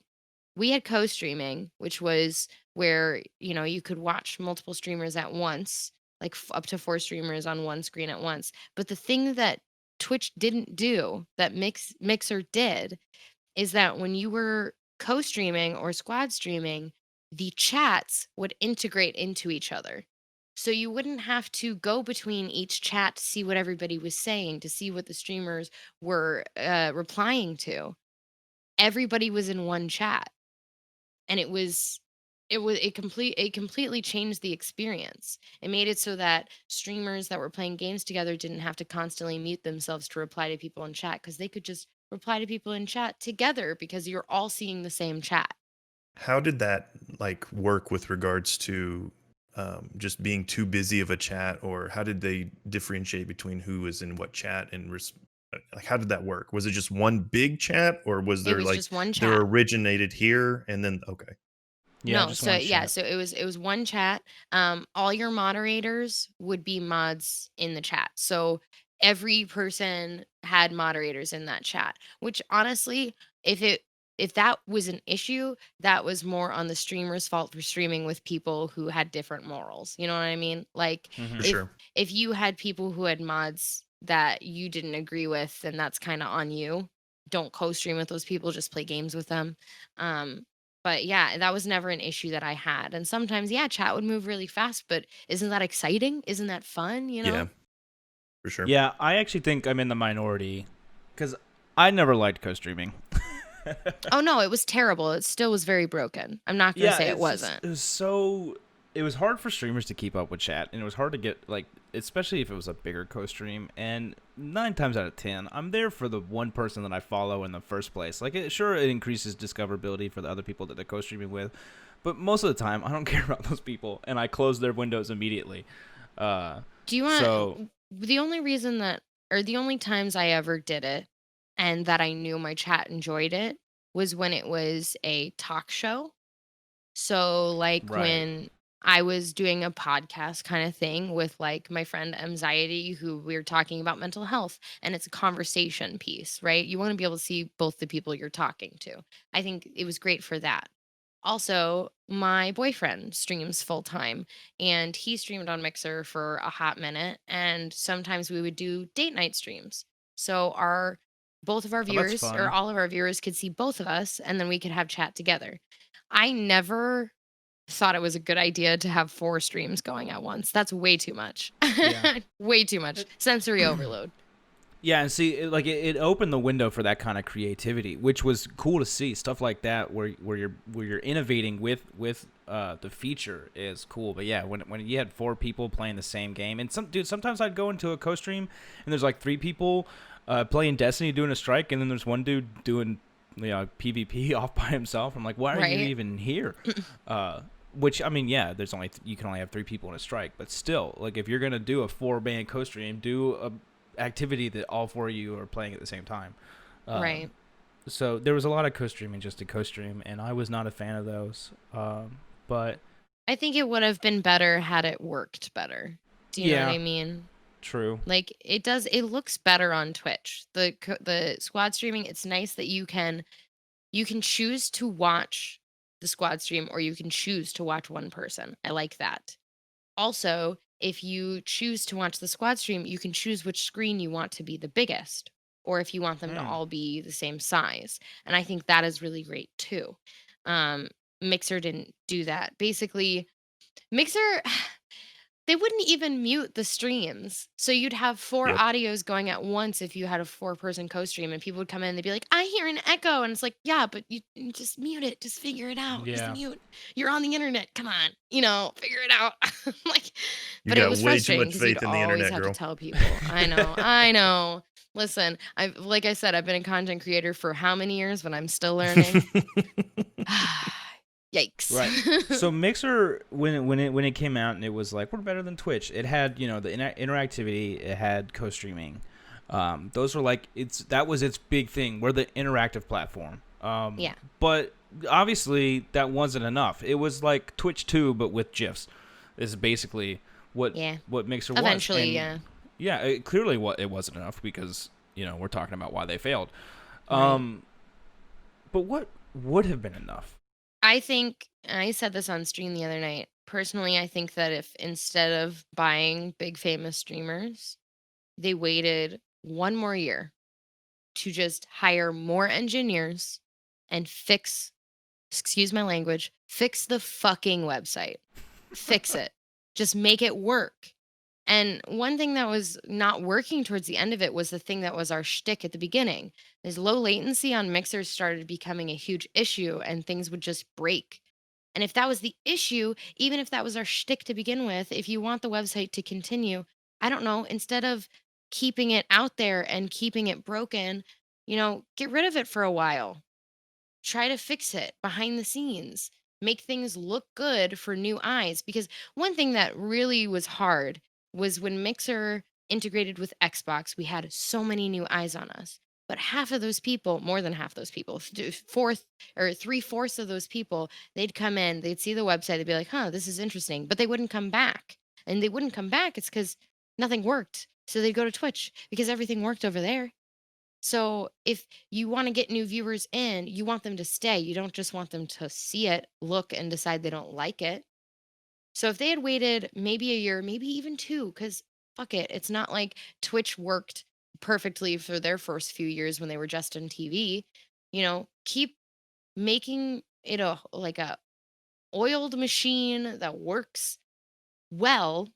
We had co-streaming, which was where, you could watch multiple streamers at once, like up to 4 streamers on one screen at once. But the thing that Twitch didn't do that Mixer did is that when you were co-streaming or squad streaming, the chats would integrate into each other. So you wouldn't have to go between each chat to see what everybody was saying, to see what the streamers were replying to. Everybody was in one chat, and it completely changed the experience. It made it so that streamers that were playing games together didn't have to constantly mute themselves to reply to people in chat, because they could just reply to people in chat together because you're all seeing the same chat. How did that like work with regards to just being too busy of a chat, or how did they differentiate between who was in what chat and like how did that work? Was it just one big chat, or was It there was like just one there chat. originated here and then okay, Yeah, No, just so one yeah, chat. so it was one chat. All your moderators would be mods in the chat. So every person had moderators in that chat, which honestly, if that was an issue, that was more on the streamer's fault for streaming with people who had different morals. You know what I mean? Like for Hmm. if sure. if you had people who had mods that you didn't agree with, then that's kind of on you. Don't co-stream with those people, just play games with them. Um, but yeah, that was never an issue that I had. And sometimes, yeah, chat would move really fast, but isn't that exciting? Isn't that fun, you Yeah, know? for sure. Yeah, I actually think I'm in the minority because I never liked co-streaming. Oh no, it was terrible. It still was very broken. I'm not going to Yeah, say it it's just wasn't. it was hard for streamers to keep up with chat, and it was hard to get like, especially if it was a bigger co-stream. And 9 times out of 10, I'm there for the one person that I follow in the first place. Like, sure, it increases discoverability for the other people that they're co-streaming with, but most of the time, I don't care about those people, and I close their windows immediately. Uh, Do you so want the only reason that or the only times I ever did it and that I knew my chat enjoyed it was when it was a talk show. So, like right. when I was doing a podcast kind of thing with like my friend Anxiety, who we were talking about mental health, and it's a conversation piece, right? You want to be able to see both the people you're talking to. I think it was great for that. Also, my boyfriend streams full time, and he streamed on Mixer for a hot minute. And sometimes we would do date night streams. So our both of our Oh, that's viewers or fun. all of our viewers could see both of us, and then we could have chat together. I never thought it was a good idea to have 4 streams going at once. That's way too much. Yeah. Way too much. Sensory overload. Yeah, and see, it opened the window for that kind of creativity, which was cool to see. Stuff like that, where you're innovating with the feature is cool. But yeah, when you had 4 people playing the same game, and sometimes I'd go into a co-stream and there's like 3 people playing Destiny doing a strike, and then there's one dude doing PvP off by himself. I'm like, why are you Right? even here? Which, I mean, yeah, you can only have 3 people in a strike, but still, like, if you're gonna do a 4 man co-stream, do a activity that all 4 of you are playing at the same time. Right. So there was a lot of co-streaming just to co-stream, and I was not a fan of those. But I think it would have been better had it worked better. Do you know what Yeah, I mean? true. Like it looks better on Twitch. The squad streaming, it's nice that you can choose to watch the squad stream or you can choose to watch one person. I like that. Also, if you choose to watch the squad stream, you can choose which screen you want to be the biggest or if you want them to Hmm. all be the same size. And I think that is really great too. Um, Mixer didn't do that. Basically, Mixer they wouldn't even mute the streams. So you'd have four Yep. audios going at once if you had a four-person co-stream and people would come in, they'd be like, I hear an echo. And it's like, yeah, but you just mute it. Just figure it out. Just Yeah. mute. You're on the internet. Come on. Figure it out. Like, You but it got was way too frustrating much because you'd faith in the always internet, have girl. to tell people. I know. I know. Listen, like I said, I've been a content creator for how many years, but I'm still learning. Yikes. Right. So Mixer, when it came out and it was like, we're better than Twitch. It had the interactivity. It had co-streaming. Those were like that was its big thing. We're the interactive platform. Yeah. But obviously that wasn't enough. It was like Twitch 2, but with GIFs. This is basically what Yeah. Mixer was. Eventually, And yeah. yeah, clearly it wasn't enough because we're talking about why they failed. Right. But what would have been enough? I think I said this on stream the other night. Personally, I think that if instead of buying big famous streamers, they waited one more year to just hire more engineers and excuse my language, fix the fucking website. Fix it. Just make it work. And one thing that was not working towards the end of it was the thing that was our shtick at the beginning. Is low latency on mixers started becoming a huge issue and things would just break. And if that was the issue, even if that was our shtick to begin with, if you want the website to continue, I don't know, instead of keeping it out there and keeping it broken, get rid of it for a while. Try to fix it behind the scenes. Make things look good for new eyes. Because one thing that really was hard was when Mixer integrated with Xbox, we had so many new eyes on us. But half of those people, more than half those people, fourth or 3/4 of those people, they'd come in, they'd see the website, they'd be like, huh, this is interesting. But they wouldn't come back. And they wouldn't come back. It's because nothing worked. So they'd go to Twitch because everything worked over there. So if you want to get new viewers in, you want them to stay. You don't just want them to see it, look, and decide they don't like it. So if they had waited maybe a year, maybe even two, because fuck it, it's not like Twitch worked perfectly for their first few years when they were just on TV. Keep making it a oiled machine that works well,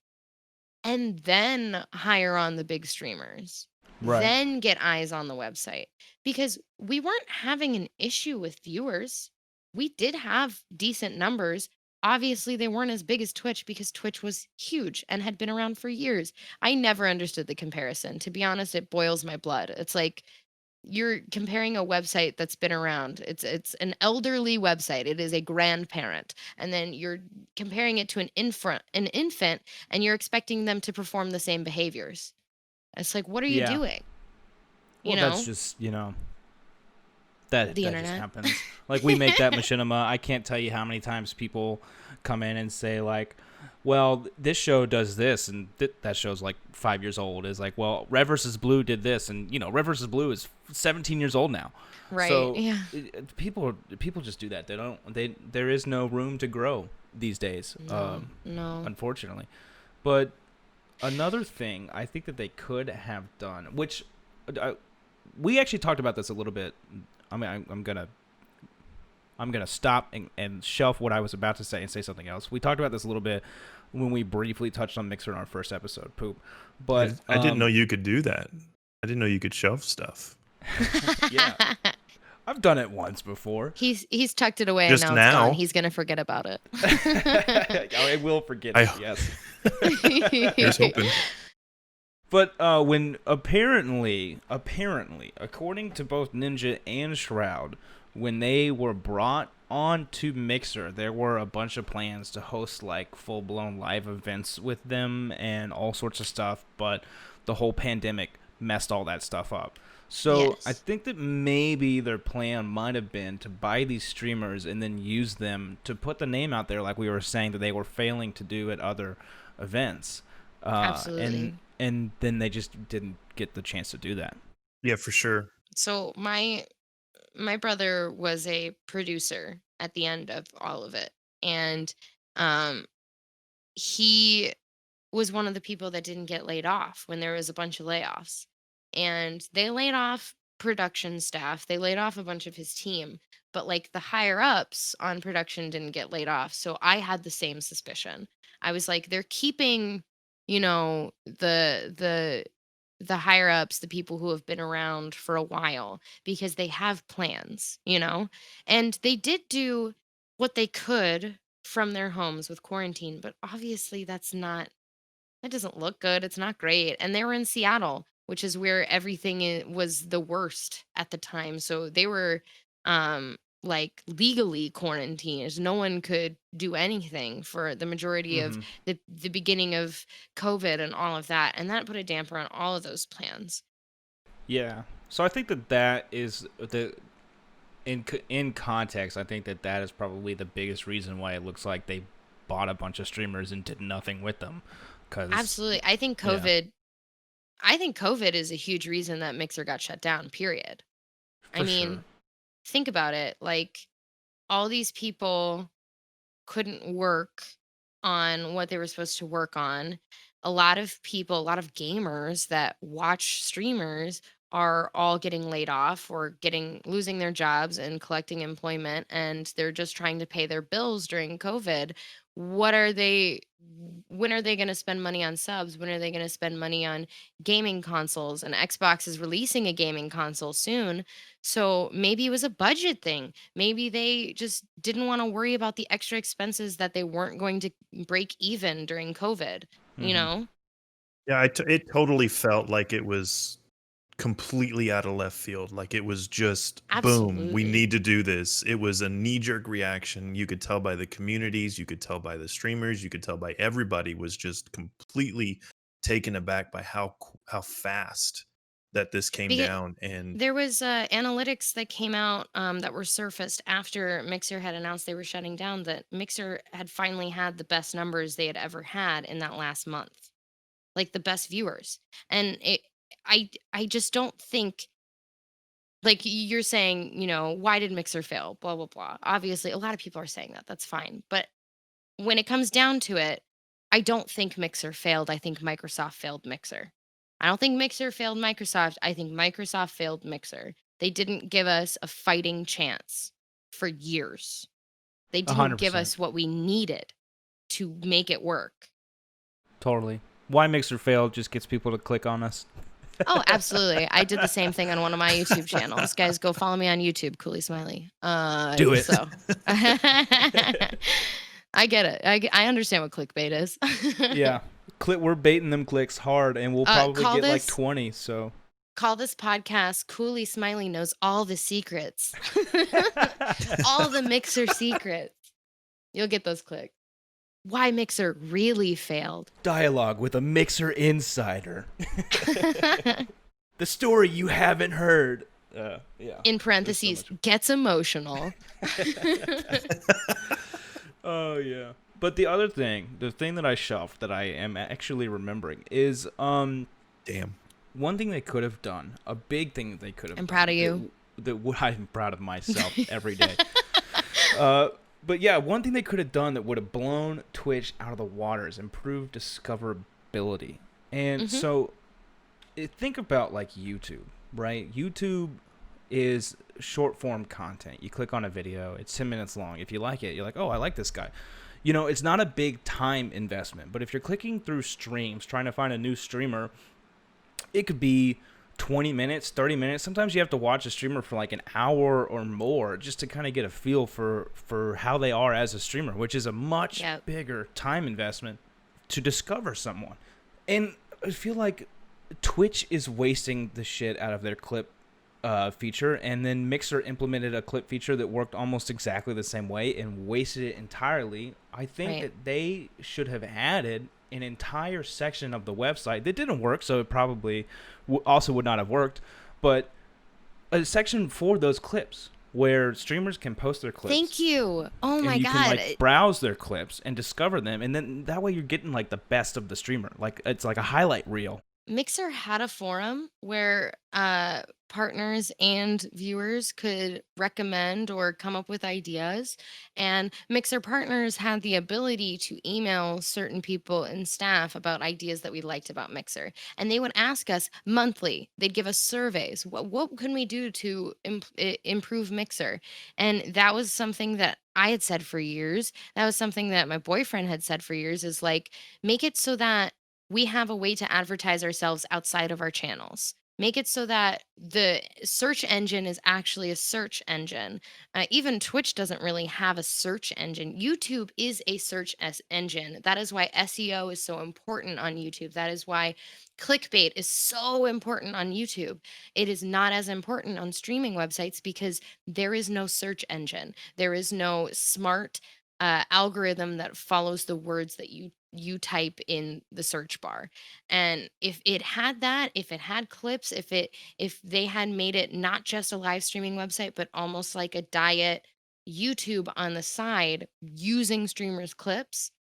and then hire on the big streamers. Right. Then get eyes on the website because we weren't having an issue with viewers. We did have decent numbers. Obviously, they weren't as big as Twitch because Twitch was huge and had been around for years. I never understood the comparison. To be honest, it boils my blood. It's like you're comparing a website that's been around. It's an elderly website. It is a grandparent. And then you're comparing it to an infant, and you're expecting them to perform the same behaviors. It's like, what are you Yeah. doing? Well, that's just that The just internet. happens. Like we make that machinima. I can't tell you how many times people come in and say like, well, this show does this, and that show's like 5 years old. Is like, well, Red vs. Blue did this, and Red vs. Blue is 17 years old now. Right. So Yeah. people just do that. There is no room to grow these days. No. Unfortunately, but another thing I think that they could have done, which we actually talked about this a little bit. I mean, I'm gonna stop and shelf what I was about to say and say something else. We talked about this a little bit when we briefly touched on Mixer in our first episode, Poop. But I didn't know you could do that. I didn't know you could shelf stuff. Yeah, I've done it once before. He's tucked it away Just and now it's now? gone. He's gonna forget about it. I will forget it. Yes. Here's hoping. But when apparently, according to both Ninja and Shroud, when they were brought onto Mixer, there were a bunch of plans to host like full-blown live events with them and all sorts of stuff, but the whole pandemic messed all that stuff up. So I Yes. think that maybe their plan might have been to buy these streamers and then use them to put the name out there, like we were saying that they were failing to do at other events, and Absolutely. then they just didn't get the chance to do that. Yeah, for sure. So my brother was a producer at the end of all of it. And um he was one of the people that didn't get laid off when there was a bunch of layoffs. And they laid off production staff. They laid off a bunch of his team, but like the higher ups on production didn't get laid off. So I had the same suspicion. I was like, they're keeping, the higher ups, the people who have been around for a while because they have plans. And they did do what they could from their homes with quarantine, but obviously that doesn't look good. It's not great. And they were in Seattle, which is where everything was the worst at the time. So they were like legally quarantined. No one could do anything for the majority of Hmm. the beginning of COVID and all of that. And that put a damper on all of those plans. Yeah. So I think that that is the in context. I think that that is probably the biggest reason why it looks like they bought a bunch of streamers and did nothing with them. Because Absolutely. yeah, I think COVID is a huge reason that Mixer got shut down, period. I for sure. mean, think about it. Like all these people couldn't work on what they were supposed to work on. A lot of people, a lot of gamers that watch streamers are all getting laid off or getting losing their jobs and collecting employment, and they're just trying to pay their bills during COVID. What are they when are they going to spend money on subs? When are they going to spend money on gaming consoles? And Xbox is releasing a gaming console soon. So maybe it was a budget thing. Maybe they just didn't want to worry about the extra expenses that they weren't going to break even during COVID, you Hmm. know? Yeah, it totally felt like it was completely out of left field. Like it was just boom, we Absolutely. need to do this. It was a knee-jerk reaction. You could tell by the communities, you could tell by the streamers, you could tell by everybody was just completely taken aback by how fast that this came Because down. And there was analytics that came out that were surfaced after Mixer had announced they were shutting down, that Mixer had finally had the best numbers they had ever had in that last month, like the best viewers. And I just don't think, like you're saying, why did Mixer fail? Blah blah blah. Obviously, a lot of people are saying that. That's fine, but when it comes down to it, I don't think Mixer failed. I think Microsoft failed Mixer. I don't think Mixer failed Microsoft. I think Microsoft failed Mixer. They didn't give us a fighting chance for years. They didn't hundred give percent. us what we needed to make it work. Totally. Why Mixer failed just gets people to click on us. Oh, absolutely. I did the same thing on one of my YouTube channels. Guys, go follow me on YouTube, Cooley Smiley. Do it. So I get it. I understand what clickbait is. Yeah. We're baiting them clicks hard, and we'll probably Call get like this 20. So. podcast Cooley Smiley knows all the secrets. All the Mixer secrets. You'll get those clicks. Why Mixer really failed. Dialogue with a Mixer insider. The story you haven't heard. Yeah. In There's so parentheses, much. gets emotional. Oh yeah. But the thing that I shelved that I am actually remembering is damn. one thing they could have done, a big thing that they could have I'm done. proud of you. I'm proud of myself every day. But yeah, one thing they could have done that would have blown Twitch out of the water is improved discoverability. And Hmm. so think about like YouTube, right? YouTube is short form content. You click on a video, it's 10 minutes long. If you like it, you're like, oh, I like this guy. It's not a big time investment. But if you're clicking through streams, trying to find a new streamer, it could be 20 minutes, 30 minutes. Sometimes you have to watch a streamer for like an hour or more just to kind of get a feel for how they are as a streamer, which is a much Yep. bigger time investment to discover someone. And I feel like Twitch is wasting the shit out of their clip feature, and then Mixer implemented a clip feature that worked almost exactly the same way and wasted it entirely. I think Right. that they should have added an entire section of the website that didn't work, so it probably also would not have worked. But a section for those clips where streamers can post their clips. Thank you. Oh And my you God. can like browse their clips and discover them, and then that way you're getting like the best of the streamer. Like it's like a highlight reel. Mixer had a forum where partners and viewers could recommend or come up with ideas. And Mixer partners had the ability to email certain people and staff about ideas that we liked about Mixer. And they would ask us monthly, they'd give us surveys. What can we do to improve Mixer? And that was something that I had said for years. That was something that my boyfriend had said for years, is like, make it so that we have a way to advertise ourselves outside of our channels. Make it so that the search engine is actually a search engine. Even Twitch doesn't really have a search engine. YouTube is a search engine. That is why SEO is so important on YouTube. That is why clickbait is so important on YouTube. It is not as important on streaming websites because there is no search engine. There is no smart algorithm that follows the words that you type in the search bar. And if it had that, if it had clips, if they had made it not just a live streaming website but almost like a diet YouTube on the side using streamers clips,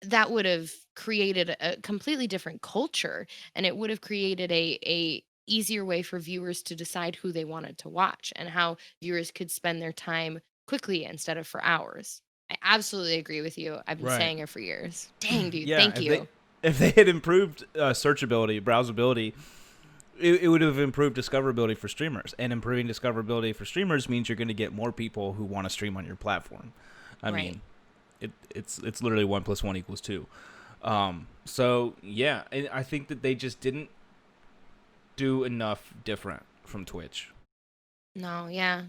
that would have created a completely different culture, and it would have created a easier way for viewers to decide who they wanted to watch and how viewers could spend their time quickly instead of for hours. I absolutely agree with you. I've been Right. saying it for years. Dang, dude. Yeah, Thank you. If they had improved searchability, browsability, it would have improved discoverability for streamers. And improving discoverability for streamers means you're going to get more people who want to stream on your platform. I Right. mean, it's literally 1 + 1 = 2. So yeah, I think that they just didn't do enough different from Twitch. No, yeah.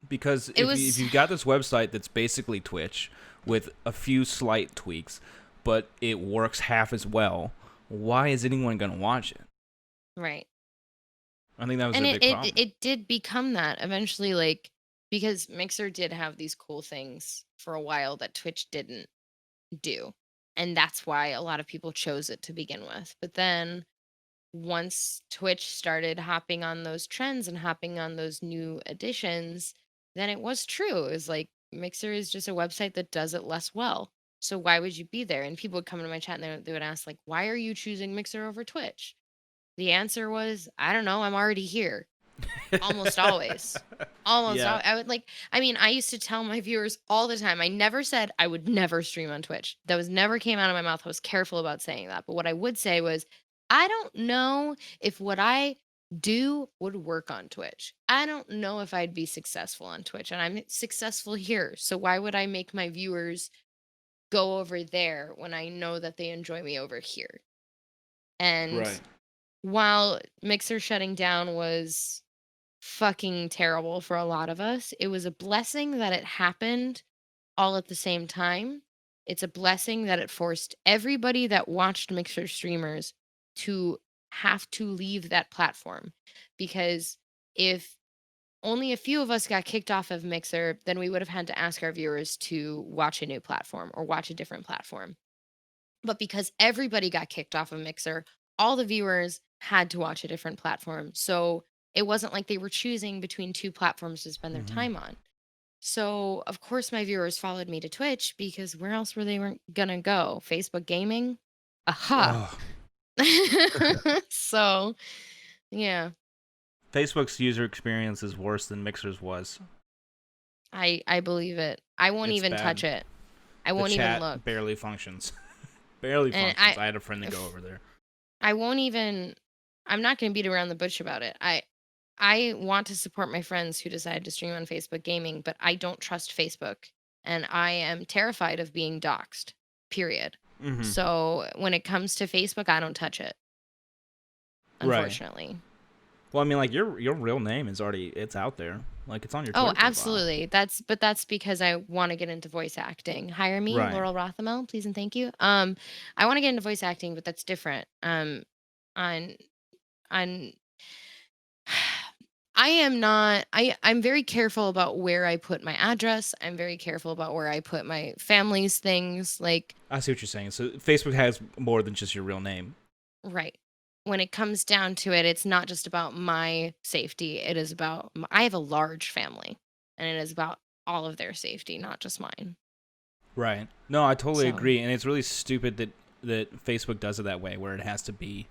Because It was if you've got this website that's basically Twitch with a few slight tweaks, but it works half as well, why is anyone going to watch it? right. I think that was And a big problem. it did become that eventually, like, because Mixer did have these cool things for a while that Twitch didn't do. And that's why a lot of people chose it to begin with. But then once Twitch started hopping on those trends and hopping on those new additions, then it was true. It was like Mixer is just a website that does it less well. So why would you be there? And people would come into my chat and they would ask, like, why are you choosing Mixer over Twitch? The answer was, I don't know, I'm already here. Almost always. Almost Yeah. I would like, I mean, I used to tell my viewers all the time. I never said I would never stream on Twitch. That was never came out of my mouth. I was careful about saying that. But what I would say was, I don't know if what I do would work on Twitch. I don't know if I'd be successful on Twitch, and I'm successful here. So why would I make my viewers go over there when I know that they enjoy me over here? And Right. while Mixer shutting down was fucking terrible for a lot of us, it was a blessing that it happened all at the same time. It's a blessing that it forced everybody that watched Mixer streamers to have to leave that platform. Because if only a few of us got kicked off of Mixer, then we would have had to ask our viewers to watch a new platform or watch a different platform. But because everybody got kicked off of Mixer, all the viewers had to watch a different platform. So it wasn't like they were choosing between two platforms to spend their Mhm. time on. So of course my viewers followed me to Twitch because where else were they weren't gonna go? Facebook gaming? Aha. Oh, So yeah, Facebook's user experience is worse than Mixer's was. I believe it. I won't It's even bad. touch it. I The won't even chat look. barely functions. Barely And functions. I had a friend to go if- over there. I won't even, I'm not gonna beat around the bush about it. I want to support my friends who decide to stream on Facebook gaming, but I don't trust Facebook and I am terrified of being doxxed. Period. Mhm. So when it comes to Facebook, I don't touch it. Right. Unfortunately. Well, I mean, like your real name is already it's out there. Like it's on your Oh, Twitter profile. absolutely. That's because I want to get into voice acting. Hire me, Right. Laurel Rothamel, please and thank you. I want to get into voice acting, but that's different. On on I am not I'm very careful about where I put my address. I'm very careful about where I put my family's things. Like, I see what you're saying. So Facebook has more than just your real name. right. when it comes down to it, it's not just about my safety. It is about I have a large family, and it is about all of their safety, not just mine. Right. No, I totally So, agree, and it's really stupid that Facebook does it that way, where it has to be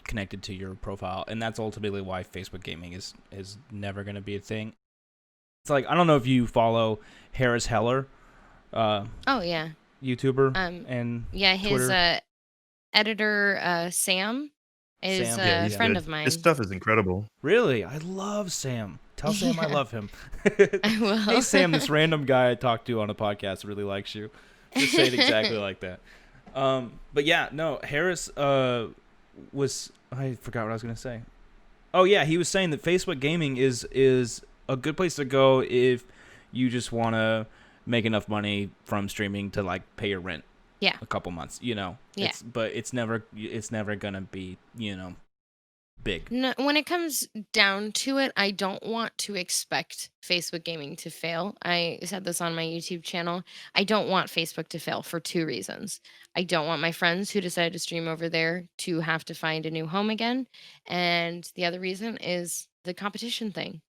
connected to your profile, and that's ultimately why Facebook gaming is never going to be a thing. It's like, I don't know if you follow Harris Heller, oh yeah, YouTuber, um, and yeah, his Twitter. editor Sam is Sam, Yeah, a he's friend good. of His mine. stuff is incredible. Really, I love Sam. Tell Sam I Yeah, love him. I Hey Sam, will. this random guy I talked to on a podcast really likes you. Just say it exactly like that. But yeah, no, Harris was, I forgot what I was gonna say. Oh yeah, he was saying that Facebook gaming is a good place to go if you just want to make enough money from streaming to like pay your rent Yeah, a couple months. yeah. It's never gonna be big. No, when it comes down to it, I don't want to expect Facebook gaming to fail. I said this on my YouTube channel. I don't want Facebook to fail for two reasons. I don't want my friends who decided to stream over there to have to find a new home again. And the other reason is the competition thing.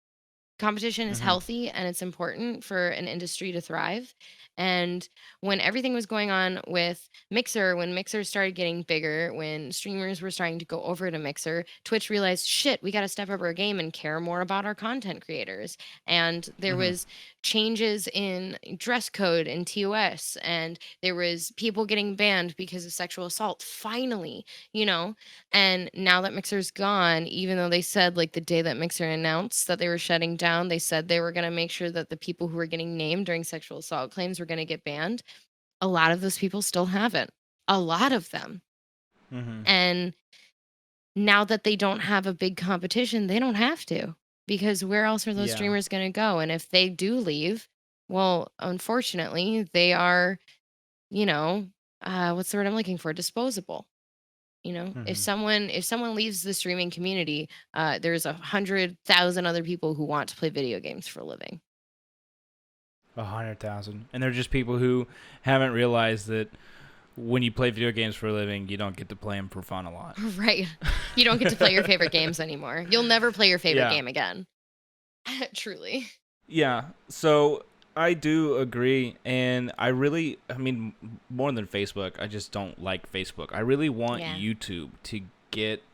Competition is Hmm. healthy and it's important for an industry to thrive. And when everything was going on with Mixer, when Mixer started getting bigger, when streamers were starting to go over to Mixer, Twitch realized, shit, we got to step up our game and care more about our content creators. And there Hmm. was changes in dress code and TOS, and there was people getting banned because of sexual assault. Finally, you know, and now that Mixer's gone, even though they said like the day that Mixer announced that they were shutting down, they said they were going to make sure that the people who were getting named during sexual assault claims were going to get banned. A lot of those people still haven't. A lot of them. Hmm. And now that they don't have a big competition, they don't have to, because where else are those Yeah. streamers going to go? And if they do leave, well, unfortunately, they are, you know, what's the word I'm looking for? Disposable. If Hmm. someone leaves the streaming community, there's 100,000 other people who want to play video games for a living. 100,000, and they're just people who haven't realized that when you play video games for a living, you don't get to play them for fun a lot. Right. You don't get to play your favorite games anymore. You'll never play your favorite Yeah. game again. Truly. Yeah. So I do agree. And I mean, more than Facebook, I just don't like Facebook. I really want Yeah. YouTube to get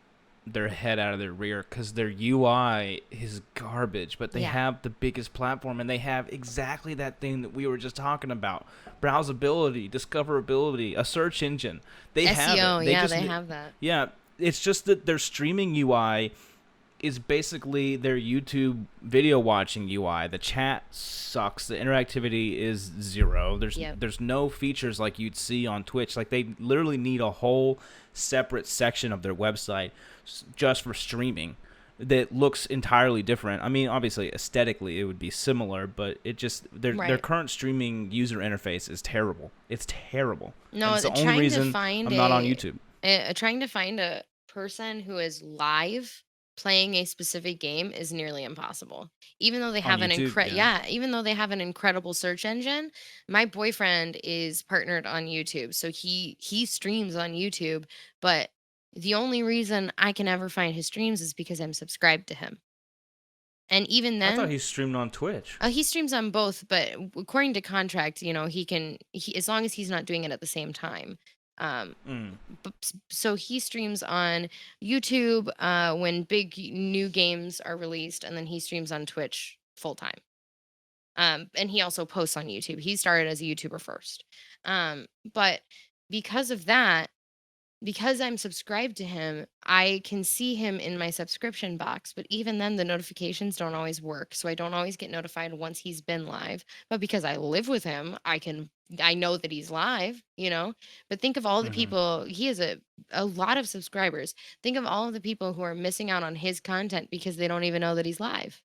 their head out of their rear because their UI is garbage, but they Yeah. have the biggest platform and they have exactly that thing that we were just talking about: browsability, discoverability, a search engine. They have SEO, it. They yeah, just, they have that. yeah, it's just that their streaming UI is basically their YouTube video watching UI. The chat sucks. The interactivity is zero. There's Yep. there's no features like you'd see on Twitch. Like they literally need a whole separate section of their website just for streaming that looks entirely different. I mean, obviously aesthetically it would be similar, but it just their Right. current streaming user interface is terrible. It's terrible. And No, it's the only trying to reason find I'm not on YouTube. trying to find a person who is live playing a specific game is nearly impossible. Even though they On have YouTube, yeah. even though they have an incredible search engine, my boyfriend is partnered on YouTube, so he streams on YouTube, but the only reason I can ever find his streams is because I'm subscribed to him. And even I thought then, he streamed on Twitch. he streams on both, but according to contract, as long as he's not doing it at the same time. Um, Mm. so he streams on YouTube when big new games are released, and then he streams on Twitch full time. And he also posts on YouTube. He started as a YouTuber first, but because of that, because I'm subscribed to him, I can see him in my subscription box, but even then the notifications don't always work. So I don't always get notified once he's been live. But because I live with him, I know that he's live. But think of all the Hmm. people, he has a lot of subscribers. Think of all of the people who are missing out on his content because they don't even know that he's live.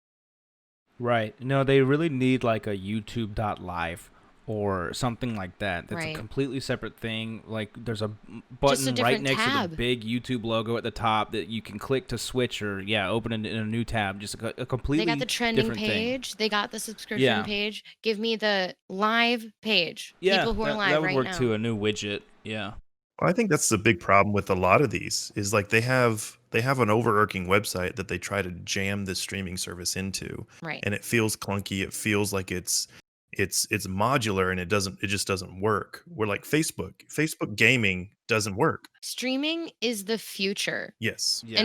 Right. No, they really need like a YouTube.live or something like that. That's a Right. completely separate thing. Like there's a Just a button right different next to the tab. big YouTube logo at the top that you can click to switch or open it in a new tab. Just a They got completely the trending different thing. page. They got the subscription Yeah. page. Give me the live page. Yeah, People who are that live would right work too. now. A new widget. Yeah. I think that's the big problem with a lot of these is like they have an overarching website that they try to jam this streaming service into, Right. and it feels clunky. It feels like it's modular, and it just doesn't work. We're like Facebook gaming doesn't work. Streaming is the future. Yes. Yeah.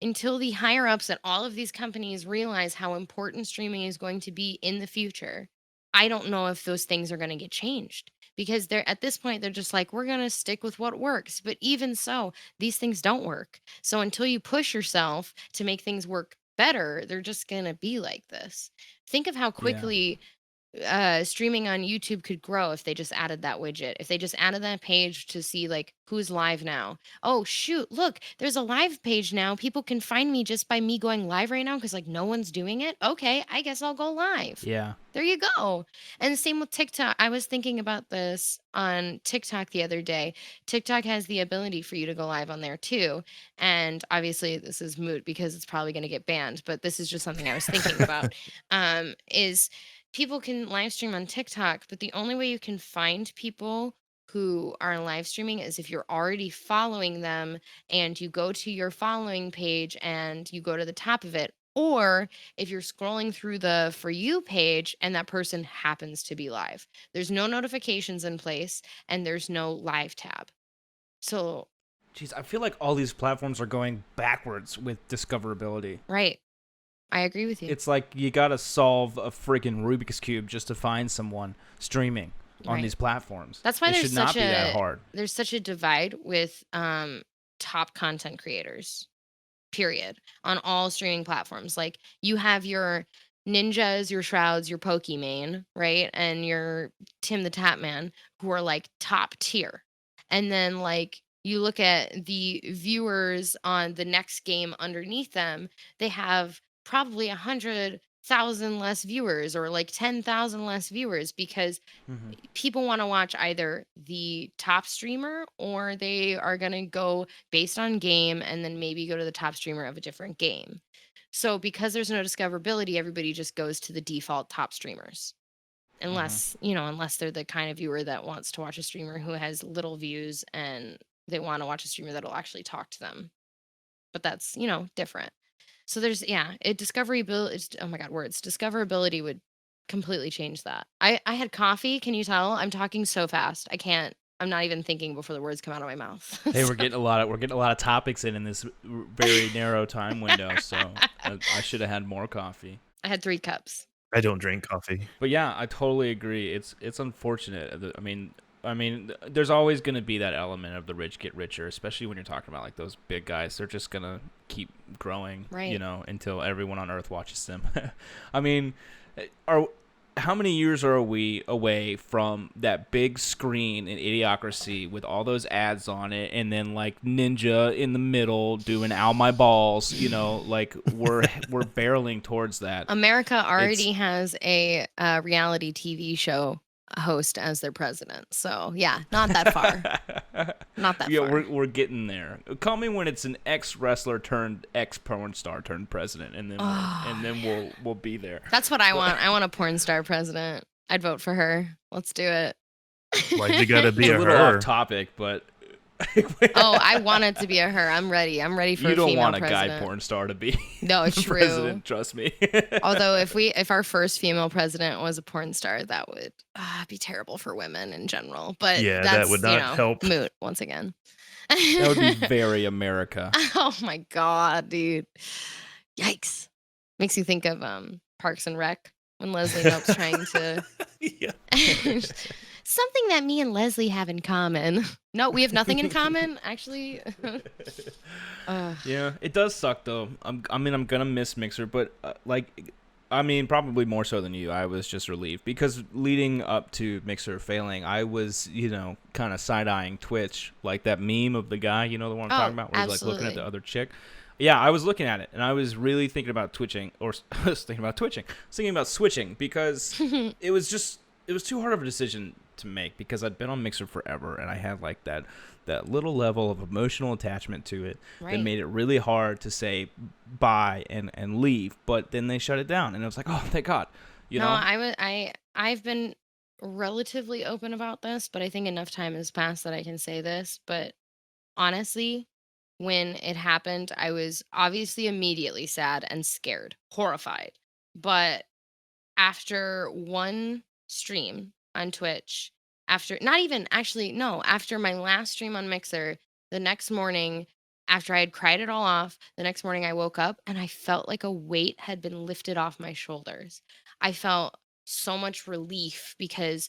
Until the higher ups at all of these companies realize how important streaming is going to be in the future, I don't know if those things are going to get changed, because they're at this point they're just like, we're going to stick with what works. But even so, these things don't work. So until you push yourself to make things work better, they're just going to be like this. Think of how Yeah. quickly streaming on YouTube could grow if they just added that widget. If they just added that page to see like who's live now. Oh shoot, look, there's a live page now. People can find me just by me going live right now because like no one's doing it. Okay, I guess I'll go live. Yeah. There you go. And the same with TikTok. I was thinking about this on TikTok the other day. TikTok has the ability for you to go live on there too. And obviously this is moot because it's probably going to get banned, but this is just something I was thinking about. Is people can live stream on TikTok, but the only way you can find people who are live streaming is if you're already following them and you go to your following page and you go to the top of it, or if you're scrolling through the For You page and that person happens to be live. There's no notifications in place and there's no live tab. So, Jeez, I feel like all these platforms are going backwards with discoverability. right. I agree with you. It's like you gotta solve a freaking Rubik's Cube just to find someone streaming on Right. these platforms. That's why it there's should not such be that a hard. there's such a divide with top content creators, period, on all streaming platforms. Like you have your ninjas, your shrouds, your Pokimane, right? And your Tim the Tap Man, who are like top tier. And then like you look at the viewers on the next game underneath them, they have probably 100,000 less viewers or like 10,000 less viewers because Mhm. people want to watch either the top streamer or they are going to go based on game and then maybe go to the top streamer of a different game. So because there's no discoverability, everybody just goes to the default top streamers. Unless they're the kind of viewer that wants to watch a streamer who has little views and they want to watch a streamer that'll actually talk to them. But that's, different. So oh my God, words. Discoverability would completely change that. I had coffee. Can you tell? I'm talking so fast. I'm not even thinking before the words come out of my mouth. Hey, So- we're getting a lot of topics in this very narrow time window. So I should have had more coffee. I had 3 cups. I don't drink coffee. But yeah, I totally agree. It's unfortunate. I mean, there's always going to be that element of the rich get richer, especially when you're talking about like those big guys. They're just gonna keep growing, Right. until everyone on Earth watches them. I mean, how many years are we away from that big screen in Idiocracy with all those ads on it, and then like Ninja in the middle doing "Ow my balls"? Like we're barreling towards that. America already has a reality TV show host as their president. So yeah, not that far. Not that Yeah, far. we're getting there. Call me when it's an ex wrestler turned ex porn star turned president, and then we'll be there. That's what I want. I want a porn star president. I'd vote for her. Let's do it. Why'd you gotta It's be a a little her? off topic, but Oh, I want it to be a her. I'm ready. I'm ready for you a don't female want a president. guy porn star to be No, it's true. president. Trust me. Although if our first female president was a porn star, that would be terrible for women in general. But Yeah, that that's, would not help. moot once again. That would be very America. Oh my God, dude. Yikes. Makes you think of Parks and Rec when Leslie Knope's trying to Yeah. something that me and Leslie have in common. No, we have nothing in common, actually. Yeah, it does suck though. I'm gonna miss Mixer, but probably more so than you. I was just relieved because leading up to Mixer failing, I was, kind of side-eyeing Twitch, like that meme of the guy, the one I'm talking about, where he's like looking at absolutely. the other chick. Yeah, I was looking at it, and I was really thinking about twitching, or I was thinking about switching, because it was too hard of a decision to make, because I'd been on Mixer forever, and I had like that little level of emotional attachment to it that Right. made it really hard to say bye and leave. But then they shut it down, and I was like, oh, thank God, No, I've been relatively open about this, but I think enough time has passed that I can say this. But honestly, when it happened, I was obviously immediately sad and scared, horrified. But after one stream on Twitch, after not even actually, no, after my last stream on Mixer, the next morning, after I had cried it all off, the next morning I woke up and I felt like a weight had been lifted off my shoulders. I felt so much relief because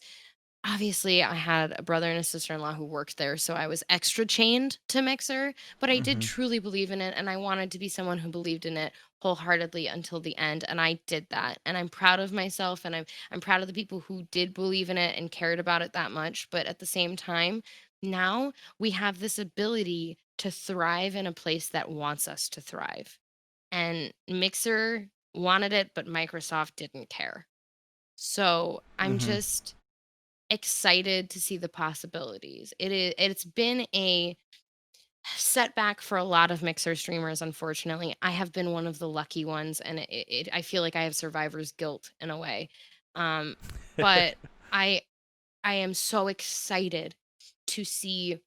obviously I had a brother and a sister-in-law who worked there, so I was extra chained to Mixer, but I did Hmm. truly believe in it and I wanted to be someone who believed in it wholeheartedly until the end, and I did that. And I'm proud of myself, and I'm proud of the people who did believe in it and cared about it that much, but at the same time, now we have this ability to thrive in a place that wants us to thrive. And Mixer wanted it, but Microsoft didn't care. So, I'm Hmm. just excited to see the possibilities. It's been a setback for a lot of Mixer streamers, unfortunately. I have been one of the lucky ones, and I feel like I have survivor's guilt in a way. Um, but I I am so excited to see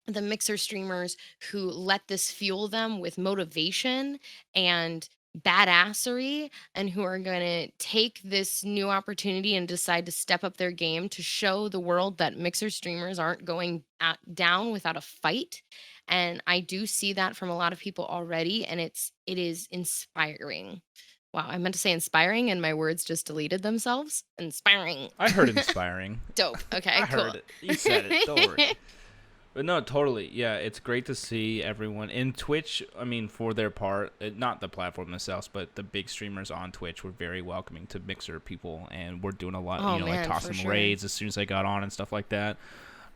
the Mixer streamers who let this fuel them with motivation and badassery, and who are going to take this new opportunity and decide to step up their game to show the world that Mixer streamers aren't going down without a fight. And I do see that from a lot of people already, and it is inspiring. Wow, I meant to say inspiring and my words just deleted themselves. Inspiring. I heard inspiring. Dope. Okay, I cool. heard it. You said it. Don't worry. But no, totally. Yeah, it's great to see everyone in Twitch. I mean, for their part, not the platform themselves, but the big streamers on Twitch were very welcoming to Mixer people, and we're doing a lot. Oh Like man, for tossing sure. raids as soon as I got on and stuff like that.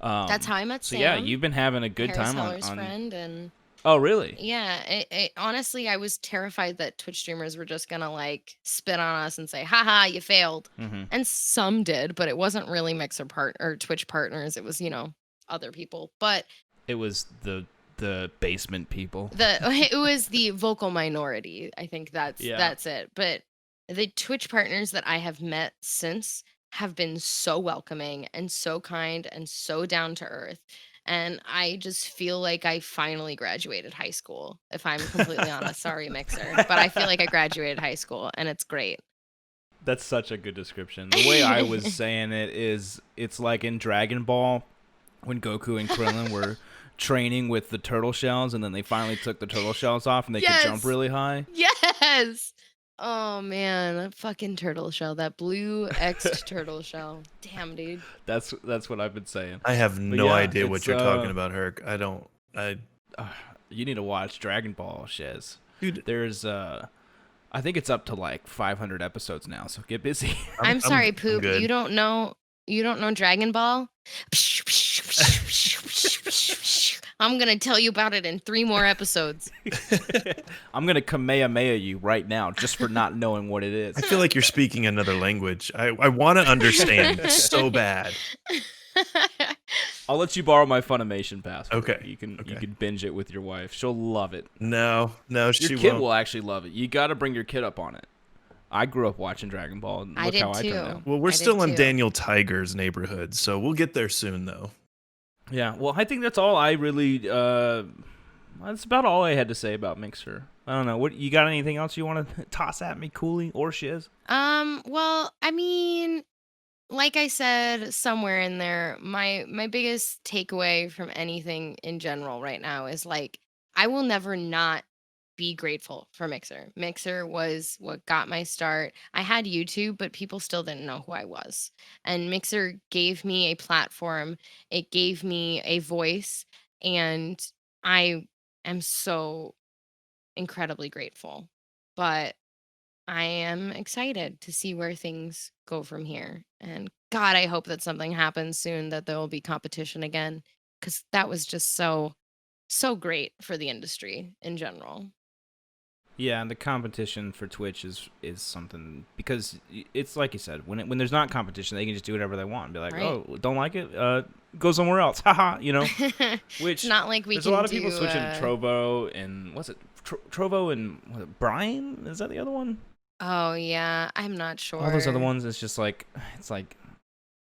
That's how I met So yeah, Sam, you've been having a good Harris time Heller's on. friend, and Oh, really? yeah, honestly, I was terrified that Twitch streamers were just gonna like spit on us and say, "Haha, you failed," Mm-hmm. and some did, but it wasn't really Mixer part or Twitch partners. It was other people, but It was the basement people. the it was the vocal minority. I think Yeah. that's it. But the Twitch partners that I have met since have been so welcoming and so kind and so down to earth. And I just feel like I finally graduated high school, if I'm completely honest. Sorry, Mixer. But I feel like I graduated high school and it's great. That's such a good description. The way I was saying it is, it's like in Dragon Ball when Goku and Krillin were training with the turtle shells, and then they finally took the turtle shells off, and they could jump Yes. really high. Yes. Oh man, that fucking turtle shell, that blue X'd turtle shell. Damn, dude. That's what I've been saying. I have no yeah, idea what it's, you're talking about, Herc. I don't. You need to watch Dragon Ball, Shez. Dude, There's I think it's up to like 500 episodes now, so get busy. I'm sorry, I'm Poop. good. You don't know Dragon Ball? I'm gonna tell you about it in 3 more episodes. I'm gonna Kamehameha you right now just for not knowing what it is. I feel like you're speaking another language. I want to understand so bad. I'll let you borrow my Funimation password. Okay, You can okay. binge it with your wife. She'll love it. No, she Your kid won't. will actually love it. You got to bring your kid up on it. I grew up watching Dragon Ball, and I look did how I too. turned out. Well, we're I did still in too. Daniel Tiger's neighborhood, so we'll get there soon, though. Yeah, well, I think that's all I really. That's about all I had to say about Mixer. I don't know. What you got? Anything else you want to toss at me, Cooley or Shiz? Well, I mean, like I said somewhere in there, my biggest takeaway from anything in general right now is like I will never not be grateful for Mixer. Mixer was what got my start. I had YouTube, but people still didn't know who I was. And Mixer gave me a platform. It gave me a voice, and I am so incredibly grateful. But I am excited to see where things go from here. And God, I hope that something happens soon, that there will be competition again, because that was just so great for the industry in general. Yeah, and the competition for Twitch is something, because it's like you said, when there's not competition, they can just do whatever they want and be like, Right. oh, don't like it, go somewhere else, haha, you know. Which It's not like we there's can a lot of do, people switching to Trovo and what's it, Trovo and was it Brian? Is that the other one? Oh yeah, I'm not sure. All those other ones, it's just like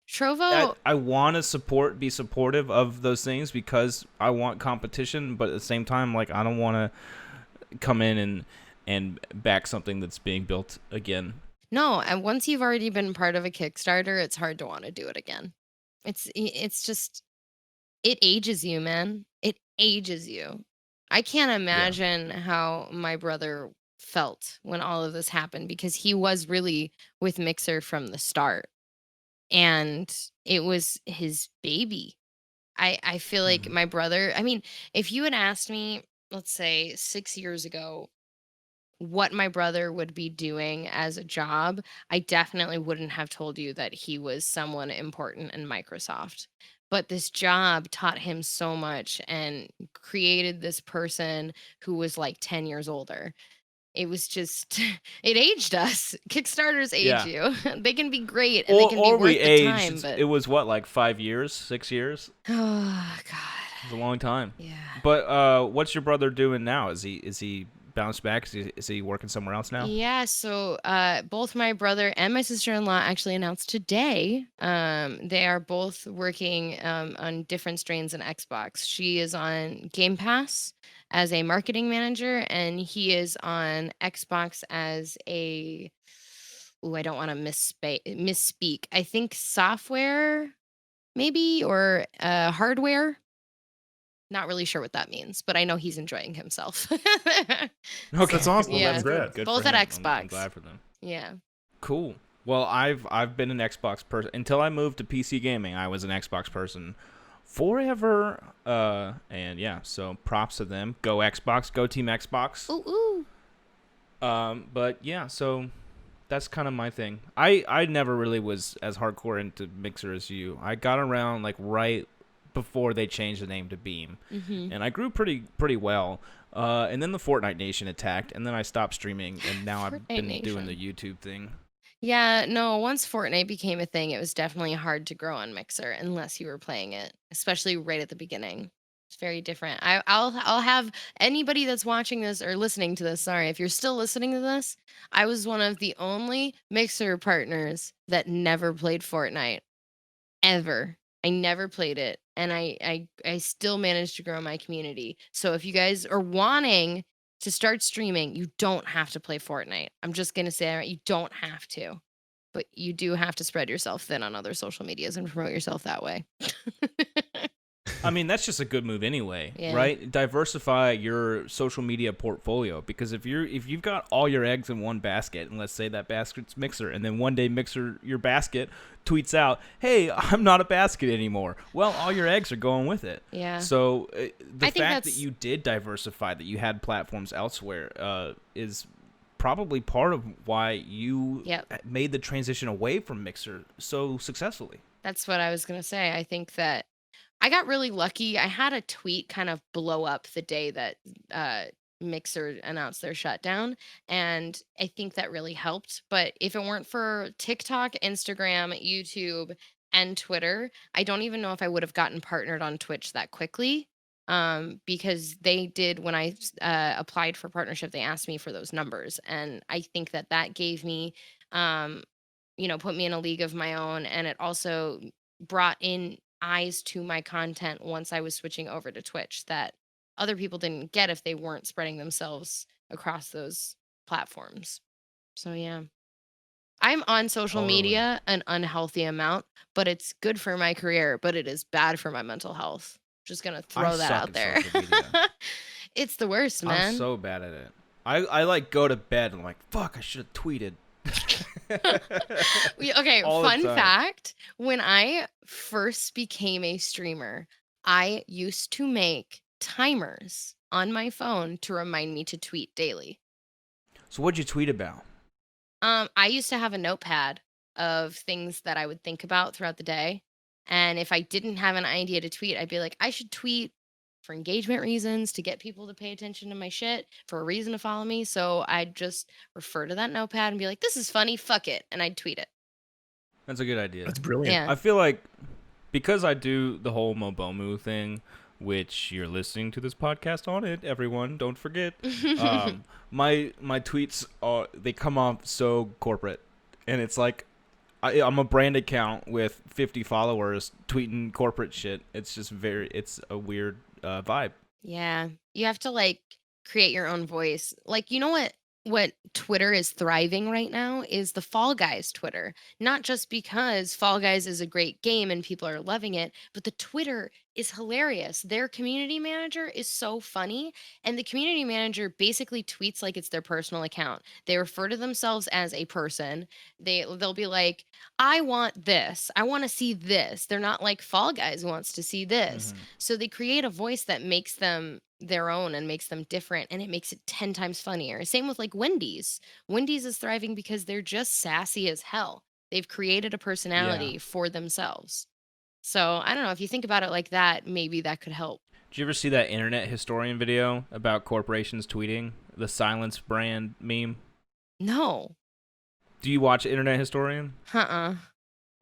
Trovo, I want to be supportive of those things because I want competition, but at the same time, like I don't want to come in and back something that's being built again. no, and once you've already been part of a Kickstarter, it's hard to want to do it again. It's just it ages you, man. It ages you. I can't imagine how my brother felt when all of this happened because he was really with Mixer from the start and it was his baby. I feel like my brother, I mean, if you had asked me, let's say 6 years ago, what my brother would be doing as a job, I definitely wouldn't have told you that he was someone important in Microsoft. But this job taught him so much and created this person who was like 10 years older. It was just, it aged us. Kickstarters age Yeah. you. They can be great and they can be Or worth we the time, aged. but It was what, like 5 years, 6 years? oh It God. was a long time. Yeah. But what's your brother doing now? Is he bounced back? Is he working somewhere else now? Yeah, so both my brother and my sister-in-law actually announced today. They are both working on different strains in Xbox. She is on Game Pass as a marketing manager, and he is on Xbox as a I don't want to misspeak. I think software, maybe, or hardware. Not really sure what that means, but I know he's enjoying himself. Okay, That's awesome. Yeah. That's great. Good Both for at him. I'm Xbox. glad for them. Yeah. Cool. Well, I've been an Xbox person until I moved to PC gaming. I was an Xbox person forever. And yeah, so props to them. Go Xbox. Go Team Xbox. Ooh. But yeah, so that's kind of my thing. I never really was as hardcore into Mixer as you. I got around like right before they changed the name to Beam, and I grew pretty well. And then the Fortnite Nation attacked, and then I stopped streaming, and now I've Fortnite been doing Nation. the YouTube thing. Yeah, no, once Fortnite became a thing, it was definitely hard to grow on Mixer unless you were playing it, especially right at the beginning. It's very different. I'll have anybody that's watching this or listening to this, sorry, if you're still listening to this, I was one of the only Mixer partners that never played Fortnite ever. I never played it, and I still managed to grow my community. So if you guys are wanting to start streaming, you don't have to play Fortnite. I'm just gonna say you don't have to, but you do have to spread yourself thin on other social medias and promote yourself that way. I mean, that's just a good move anyway, Yeah. right? Diversify your social media portfolio, because if you've got all your eggs in one basket, and let's say that basket's Mixer, and then one day Mixer, your basket, tweets out, "Hey, I'm not a basket anymore." Well, all your eggs are going with it. Yeah. So the I think fact that that's- you did diversify, that you had platforms elsewhere, is probably part of why you Yep. made the transition away from Mixer so successfully. That's what I was gonna say. I think that I got really lucky. I had a tweet kind of blow up the day that Mixer announced their shutdown, and I think that really helped. But if it weren't for TikTok, Instagram, YouTube, and Twitter, I don't even know if I would have gotten partnered on Twitch that quickly. Because they did when I applied for partnership, they asked me for those numbers, and I think that that gave me, put me in a league of my own, and it also brought in eyes to my content once I was switching over to Twitch that other people didn't get if they weren't spreading themselves across those platforms. So yeah. I'm on social Totally. media an unhealthy amount, but it's good for my career, but it is bad for my mental health. Just gonna throw that suck out at there. social media. It's the worst, man. I'm so bad at it. I like go to bed and I'm like, fuck, I should have tweeted. Okay, All the fun time. fact. When I first became a streamer, I used to make timers on my phone to remind me to tweet daily. So what'd you tweet about? I used to have a notepad of things that I would think about throughout the day. And if I didn't have an idea to tweet, I'd be like, I should tweet for engagement reasons, to get people to pay attention to my shit, for a reason to follow me. So I'd just refer to that notepad and be like, this is funny, fuck it. And I'd tweet it. That's a good idea. That's brilliant. Yeah. I feel like because I do the whole Mobomu thing, which you're listening to this podcast on it, everyone, don't forget. My tweets they come off so corporate, and it's like I'm a brand account with 50 followers tweeting corporate shit. It's just it's a weird vibe. Yeah. You have to like create your own voice. Like, you know what Twitter is thriving right now is the Fall Guys Twitter. Not just because Fall Guys is a great game and people are loving it, but the Twitter is hilarious. Their community manager is so funny, and the community manager basically tweets like it's their personal account. They refer to themselves as a person. They'll be like, "I want this. I want to see this." They're not like Fall Guys wants to see this. Mhm. So they create a voice that makes them their own and makes them different, and it makes it 10 times funnier. Same with like Wendy's. Wendy's is thriving because they're just sassy as hell. They've created a Yeah. personality for themselves. So I don't know, if you think about it like that, maybe that could help. Did you ever see that internet historian video about corporations tweeting? The Silence brand meme? No. Do you watch Internet Historian? I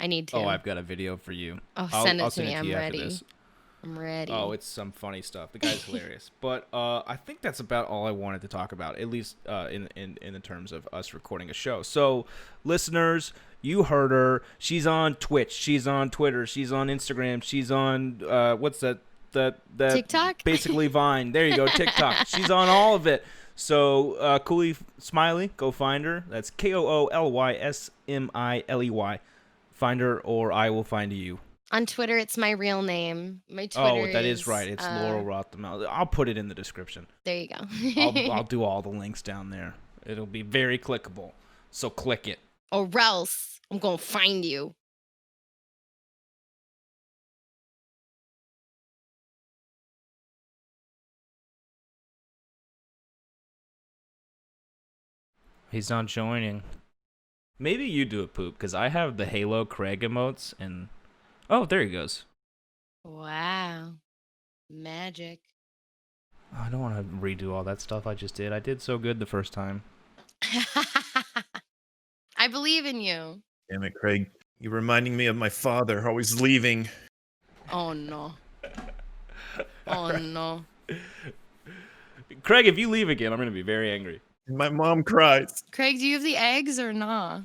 need to. Oh, I've got a video for you. Oh, send it I'll to send me. it to I'm you after ready. this. I'm ready. Oh, it's some funny stuff. The guy's hilarious. But I think that's about all I wanted to talk about, at least in the terms of us recording a show. So, listeners, you heard her. She's on Twitch. She's on Twitter. She's on Instagram. She's on what's that? That TikTok? Basically Vine. There you go, TikTok. She's on all of it. So, Cooley Smiley, go find her. That's KOOLYSMILEY. Find her, or I will find you. On Twitter, it's my real name. My Twitter Oh, that is right. It's Laurel Rothenmel. I'll put it in the description. There you go. I'll do all the links down there. It'll be very clickable. So click it. Or else I'm going to find you. He's not joining. Maybe you do it, Poop, because I have the Halo Craig emotes, and oh, there he goes. Wow. Magic. I don't want to redo all that stuff I just did. I did so good the first time. I believe in you. Damn it, Craig. You're reminding me of my father always leaving. Oh, no. Oh, Right. no. Craig, if you leave again, I'm going to be very angry. And my mom cries. Craig, do you have the eggs or not?